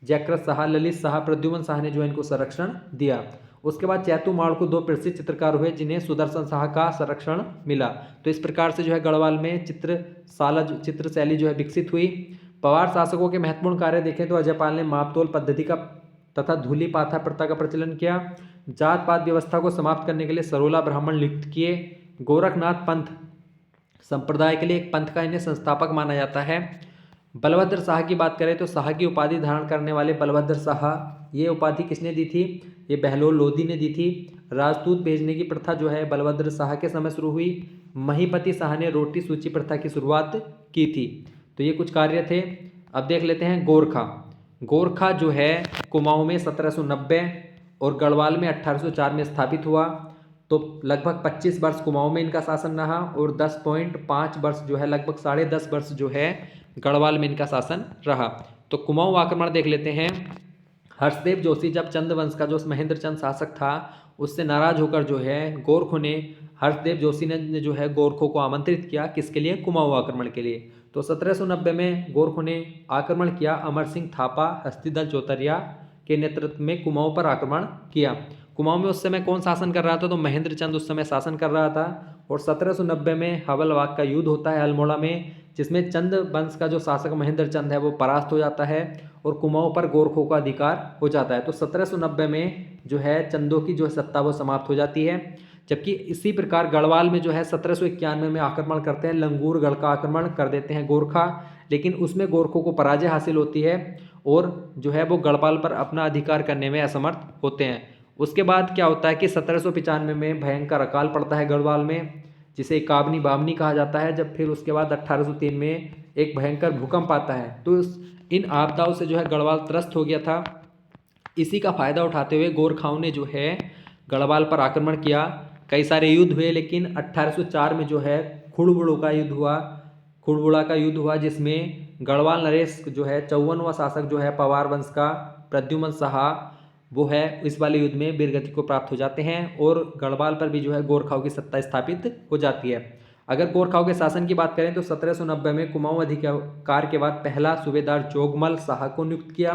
जयकृत शाह, ललित शाह, प्रद्युमन शाह ने जो है इनको संरक्षण दिया। उसके बाद चैतुमाड़ को 2 प्रसिद्ध चित्रकार हुए जिन्हें सुदर्शन शाह का संरक्षण मिला। तो इस प्रकार से जो है गढ़वाल में चित्र शैली जो है विकसित हुई। पवार शासकों के महत्वपूर्ण कार्य देखें तो अजयपाल ने मापतोल पद्धति का तथा धूली पाथा प्रथा का प्रचलन किया। जात पात व्यवस्था को समाप्त करने के लिए सरोला ब्राह्मण नियुक्त किए। गोरखनाथ पंथ संप्रदाय के लिए एक पंथ का इन्हें संस्थापक माना जाता है। बलभद्र शाह की बात करें तो शाह की उपाधि धारण करने वाले बलभद्र शाह, ये उपाधि किसने दी थी, ये बहलोल लोधी ने दी थी। राजदूत भेजने की प्रथा जो है बलभद्र शाह के समय शुरू हुई। महीपति शाह ने रोटी सूची प्रथा की शुरुआत की थी। तो ये कुछ कार्य थे। अब देख लेते हैं गोरखा। गोरखा जो है कुमाऊं में 1790 और गढ़वाल में 1804 में स्थापित हुआ। तो लगभग 25 वर्ष कुमाऊं में इनका शासन रहा और 10.5 वर्ष जो है, लगभग 10.5 वर्ष जो है गढ़वाल में इनका शासन रहा। तो कुमाऊं आक्रमण देख लेते हैं। हर्षदेव जोशी जब चंद्रवंश का जो महेंद्र चंद शासक था उससे नाराज होकर जो है गोरखों ने, हर्षदेव जोशी ने जो है गोरखों को आमंत्रित किया, किसके लिए, कुमाऊं आक्रमण के लिए। तो 1790 में गोरखों ने आक्रमण किया। अमर सिंह थापा हस्तिदल चौतरिया के नेतृत्व में कुमाऊं पर आक्रमण किया। कुमाऊं में उस समय कौन शासन कर रहा था, तो महेंद्र चंद उस समय शासन कर रहा था। और 1790 में हवलवाग का युद्ध होता है अल्मोड़ा में, जिसमें चंद वंश का जो शासक महेंद्र चंद है वो परास्त हो जाता है और कुमाऊं पर गोरखों का अधिकार हो जाता है। तो 1790 में जो है चंदों की जो सत्ता वो समाप्त हो जाती है। जबकि इसी प्रकार गढ़वाल में जो है 1791 में आक्रमण करते हैं, लंगूरगढ़ का आक्रमण कर देते हैं गोरखा, लेकिन उसमें गोरखों को पराजय हासिल होती है और जो है वो गढ़वाल पर अपना अधिकार करने में असमर्थ होते हैं। उसके बाद क्या होता है कि 1795 में भयंकर अकाल पड़ता है गढ़वाल में, जिसे काबनी बामनी कहा जाता है। जब फिर उसके बाद 1803 में एक भयंकर भूकंप आता है। तो इन आपदाओं से जो है गढ़वाल त्रस्त हो गया था। इसी का फायदा उठाते हुए गोरखाओं ने जो है गढ़वाल पर आक्रमण किया। कई सारे युद्ध हुए, लेकिन 1804 में जो है खुड़बुड़ा का युद्ध हुआ जिसमें गढ़वाल नरेश जो है 54वां शासक जो है पवार वंश का प्रद्युमन शाह, वो है इस वाले युद्ध में वीरगति को प्राप्त हो जाते हैं और गढ़वाल पर भी जो है गोरखाओं की सत्ता स्थापित हो जाती है। अगर गोरखाओं के शासन की बात करें तो 1790 में कुमाऊं अधिकार के बाद पहला सूबेदार जोगमल शाह को नियुक्त किया।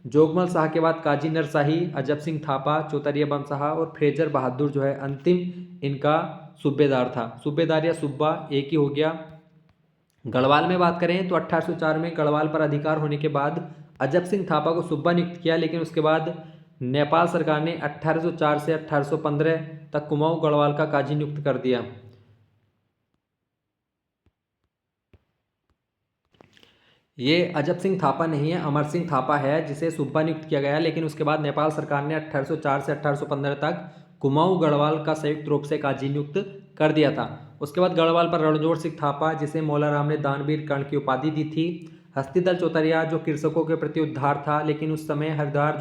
जोगमल शाह के बाद काजी नरशाही, अजब सिंह थापा, चौतरिया बम शाह और फ्रेजर बहादुर जो है अंतिम इनका सूबेदार था। सूबेदार या सूबा एक ही हो गया। गढ़वाल में बात करें तो 1804 में गढ़वाल पर अधिकार होने के बाद अजब सिंह थापा को सूबा नियुक्त किया, लेकिन उसके बाद नेपाल सरकार ने 1804 से 1815 तक कुमाऊं गढ़वाल का काजी नियुक्त कर दिया। ये अजब सिंह थापा नहीं है, अमर सिंह थापा है जिसे सूबा नियुक्त किया गया, लेकिन उसके बाद नेपाल सरकार ने 1804 से 1815 तक कुमाऊं गढ़वाल का संयुक्त रूप से काजी नियुक्त कर दिया था। उसके बाद गढ़वाल पर रणजोड़ सिंह थापा, जिसे मौलाराम ने दानवीर कर्ण की उपाधि दी थी। हस्तिदल चौतरिया जो कृषकों के प्रति उद्धार था, लेकिन उस समय हरिद्वार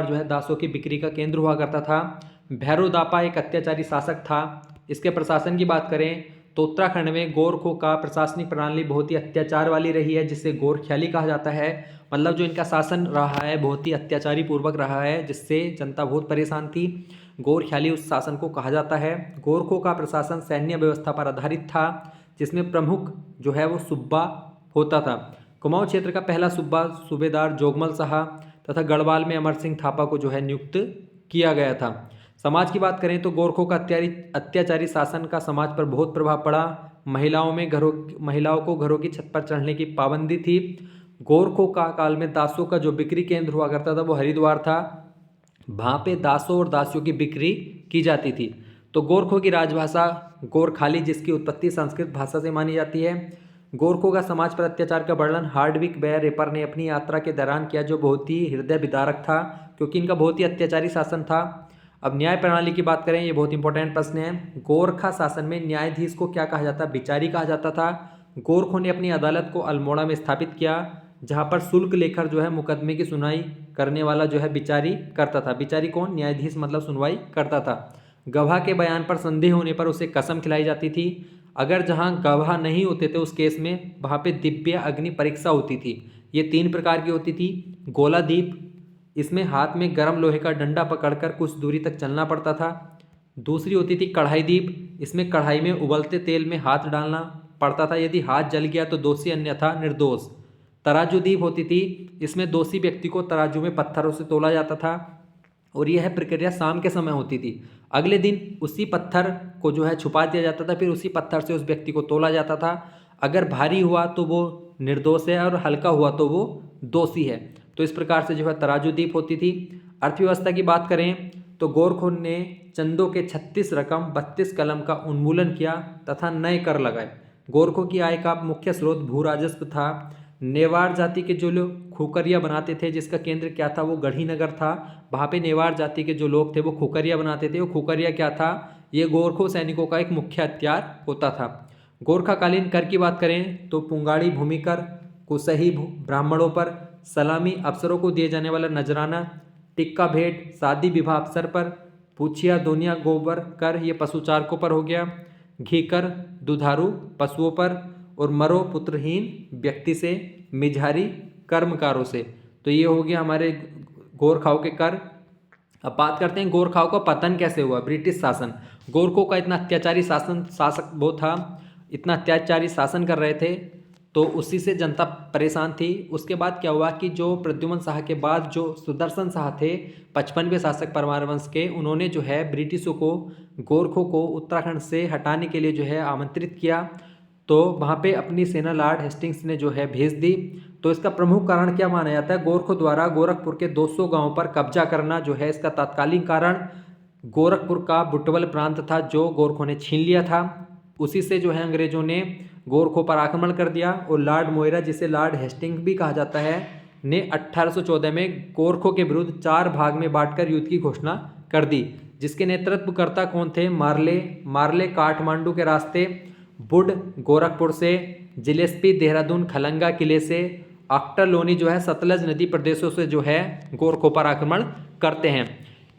जो है दासों की बिक्री का केंद्र हुआ करता था। भैरव दापा एक अत्याचारी शासक था। इसके प्रशासन की बात करें तो उत्तराखंड में गोरखों का प्रशासनिक प्रणाली बहुत ही अत्याचार वाली रही है, जिसे गोरख्याली कहा जाता है। मतलब जो इनका शासन रहा है बहुत ही अत्याचारी पूर्वक रहा है, जिससे जनता बहुत परेशान थी। गोरख्याली उस शासन को कहा जाता है। गोरखों का प्रशासन सैन्य व्यवस्था पर आधारित था, जिसमें प्रमुख जो है वो सूबा होता था। कुमाऊं क्षेत्र का पहला सूबेदार जोगमल शाह तथा गढ़वाल में अमर सिंह थापा को जो है नियुक्त किया गया था। समाज की बात करें तो गोरखों का अत्याचारी शासन का समाज पर बहुत प्रभाव पड़ा। महिलाओं को घरों की छत पर चढ़ने की पाबंदी थी। गोरखों का काल में दासों का जो बिक्री केंद्र हुआ करता था वो हरिद्वार था। वहाँ पे दासों और दासियों की बिक्री की जाती थी। तो गोरखों की राजभाषा गोरखाली, जिसकी उत्पत्ति संस्कृत भाषा से मानी जाती है। गोरखों का समाज पर अत्याचार का वर्णन हार्डविक बेयर रेपर ने अपनी यात्रा के दौरान किया, जो बहुत ही हृदय विदारक था, क्योंकि इनका बहुत ही अत्याचारी शासन था। अब न्याय प्रणाली की बात करें, ये बहुत इंपॉर्टेंट प्रश्न है। गोरखा शासन में न्यायाधीश को क्या कहा जाता? बिचारी कहा जाता था। गोरखों ने अपनी अदालत को अल्मोड़ा में स्थापित किया, जहां पर शुल्क लेकर जो है मुकदमे की सुनवाई करने वाला जो है बिचारी करता था। बिचारी कौन? न्यायाधीश, मतलब सुनवाई करता था। गवाह के बयान पर संदेह होने पर उसे कसम खिलाई जाती थी। अगर जहां गवाह नहीं होते थे उस केस में वहां पे दिव्य अग्नि परीक्षा होती थी। ये 3 प्रकार की होती थी। गोला दीप, इसमें हाथ में गर्म लोहे का डंडा पकड़कर कुछ दूरी तक चलना पड़ता था। दूसरी होती थी कढ़ाई दीप, इसमें कढ़ाई में उबलते तेल में हाथ डालना पड़ता था, यदि हाथ जल गया तो दोषी, अन्यथा निर्दोष। तराजू दीप होती थी, इसमें दोषी व्यक्ति को तराजू में पत्थरों से तोला जाता था और यह प्रक्रिया शाम के समय होती थी। अगले दिन उसी पत्थर को जो है छुपा दिया जाता था, फिर उसी पत्थर से उस व्यक्ति को तोला जाता था। अगर भारी हुआ तो वो निर्दोष है और हल्का हुआ तो वो दोषी है। तो इस प्रकार से जो है तराजू दीप होती थी। अर्थव्यवस्था की बात करें तो गोरखों ने चंदों के 36 रकम 32 कलम का उन्मूलन किया तथा नए कर लगाए। गोरखों की आय का मुख्य स्रोत भू राजस्व था। नेवार जाति के जो लोग खुकरिया बनाते थे, जिसका केंद्र क्या था? वो गढ़ी नगर था। वहाँ पे नेवार जाति के जो लोग थे वो खुकरिया बनाते थे। वो खुकरिया क्या था? ये गोरखों सैनिकों का एक मुख्य हथियार होता था। गोरखाकालीन कर की बात करें तो पुंगाड़ी भूमिकर, कुसही ब्राह्मणों पर, सलामी अफसरों को दिए जाने वाला नजराना, टिक्का भेंट शादी विवाह अवसर पर, पूछिया दोनिया गोबर कर ये पशुचारकों पर हो गया, घी कर दुधारू पशुओं पर, और मरो पुत्रहीन व्यक्ति से, मिझारी कर्मकारों से। तो ये हो गया हमारे गोरखाओं के कर। अब बात करते हैं गोरखाओं का पतन कैसे हुआ। ब्रिटिश शासन, गोरखों का इतना अत्याचारी शासक वो था, इतना अत्याचारी शासन कर रहे थे, तो उसी से जनता परेशान थी। उसके बाद क्या हुआ कि जो प्रद्युमन शाह के बाद जो सुदर्शन शाह थे 55वें शासक परमार वंश के, उन्होंने जो है ब्रिटिशों को गोरखों को उत्तराखंड से हटाने के लिए जो है आमंत्रित किया। तो वहाँ पे अपनी सेना लॉर्ड हेस्टिंग्स ने जो है भेज दी। तो इसका प्रमुख कारण क्या माना जाता है? गोरखों द्वारा गोरखपुर के 200 गाँव पर कब्जा करना जो है इसका तात्कालिक कारण गोरखपुर का बुटवल प्रांत था, जो गोरखों ने छीन लिया था। उसी से जो है अंग्रेजों ने गोरखों पर आक्रमण कर दिया और लॉर्ड मोइरा, जिसे लॉर्ड हेस्टिंग्स भी कहा जाता है, ने 1814 में गोरखों के विरुद्ध 4 भाग में बांटकर युद्ध की घोषणा कर दी, जिसके नेतृत्वकर्ता कौन थे? मारले काठमांडू के रास्ते, बुड गोरखपुर से, जिलेस्पी देहरादून खलंगा किले से, अक्टर लोनी जो है सतलज नदी प्रदेशों से जो है गोरखों पर आक्रमण करते हैं।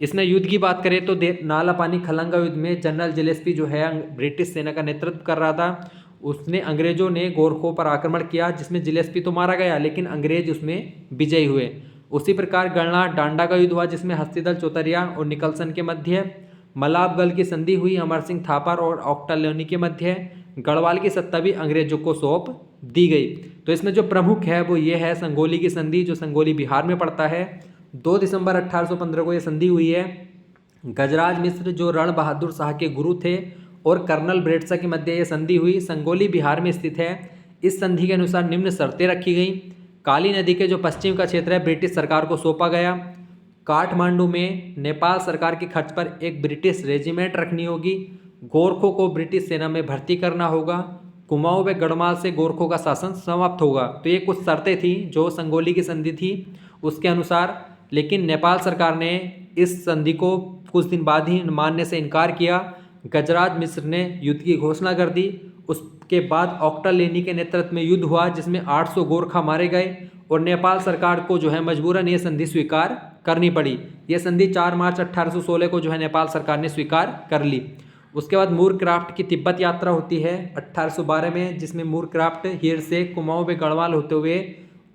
इसमें युद्ध की बात करें तो नाला पानी खलंगा युद्ध में जनरल जिलेस्पी जो है ब्रिटिश सेना का नेतृत्व कर रहा था। उसने अंग्रेजों ने गोरखों पर आक्रमण किया, जिसमें जिलेस्पी तो मारा गया लेकिन अंग्रेज उसमें विजयी हुए। उसी प्रकार गणना डांडा का युद्ध हुआ, जिसमें हस्तिदल चौतरिया और निकलसन के मध्य मलाबगल की संधि हुई अमर सिंह थापर और ऑक्टालोनी के मध्य। गढ़वाल की सत्ता भी अंग्रेजों को सौंप दी गई। तो इसमें जो प्रमुख है वो ये है संगोली की संधि, जो संगोली बिहार में पड़ता है। 2 दिसंबर 1815 को ये संधि हुई है। गजराज मिश्र जो रण बहादुर शाह के गुरु थे और कर्नल ब्रेडसा के मध्य ये संधि हुई। संगोली बिहार में स्थित है। इस संधि के अनुसार निम्न शर्तें रखी गई। काली नदी के जो पश्चिम का क्षेत्र है ब्रिटिश सरकार को सौंपा गया। काठमांडू में नेपाल सरकार के खर्च पर एक ब्रिटिश रेजिमेंट रखनी होगी। गोरखों को ब्रिटिश सेना में भर्ती करना होगा। कुमाऊं व गढ़वाल से गोरखों का शासन समाप्त होगा। तो ये कुछ शर्तें थी जो संगोली की संधि थी उसके अनुसार। लेकिन नेपाल सरकार ने इस संधि को कुछ दिन बाद ही मानने से इनकार किया। गजराज मिश्र ने युद्ध की घोषणा कर दी। उसके बाद ऑक्टालेनी के नेतृत्व में युद्ध हुआ जिसमें 800 गोरखा मारे गए और नेपाल सरकार को जो है मजबूरन ये संधि स्वीकार करनी पड़ी। ये संधि 4 मार्च 1816 को जो है नेपाल सरकार ने स्वीकार कर ली। उसके बाद मूरक्राफ्ट की तिब्बत यात्रा होती है 1812 में, जिसमें मूरक्राफ्ट हियर से कुमाऊं व गढ़वाल होते हुए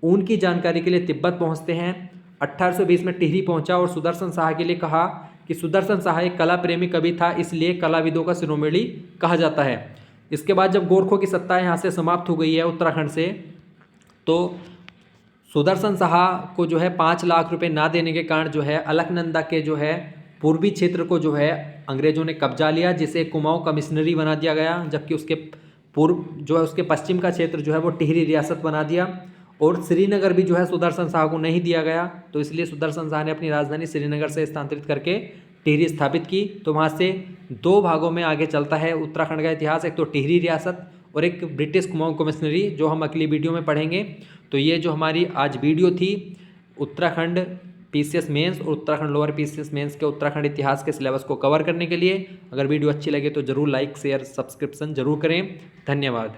ऊन की जानकारी के लिए तिब्बत पहुंचते हैं। 1820 में टिहरी पहुंचा और सुदर्शन शाह के लिए कहा कि सुदर्शन शाह एक कला प्रेमी कवि था, इसलिए कलाविदों का शिरोमणि कहा जाता है। इसके बाद जब गोरखों की सत्ता यहाँ से समाप्त हो गई है उत्तराखंड से, तो सुदर्शन शाह को जो है 5 लाख रुपए ना देने के कारण जो है अलकनंदा के जो है पूर्वी क्षेत्र को जो है अंग्रेजों ने कब्जा लिया, जिसे कुमाऊं कमिश्नरी बना दिया गया। जबकि उसके पूर्व जो है उसके पश्चिम का क्षेत्र जो है वो टिहरी रियासत बना दिया। और श्रीनगर भी जो है सुदर्शन शाह को नहीं दिया गया, तो इसलिए सुदर्शन शाह ने अपनी राजधानी श्रीनगर से स्थानांतरित करके टिहरी स्थापित की। तो वहाँ से 2 भागों में आगे चलता है उत्तराखंड का इतिहास, एक तो टिहरी रियासत और एक ब्रिटिश कुमाऊं कमिश्नरी, जो हम अगली वीडियो में पढ़ेंगे। तो ये जो हमारी आज वीडियो थी उत्तराखंड पीसीएस मेंस और उत्तराखंड लोअर पीसीएस मेंस के उत्तराखंड इतिहास के सिलेबस को कवर करने के लिए। अगर वीडियो अच्छी लगे तो ज़रूर लाइक शेयर सब्सक्रिप्शन जरूर करें। धन्यवाद।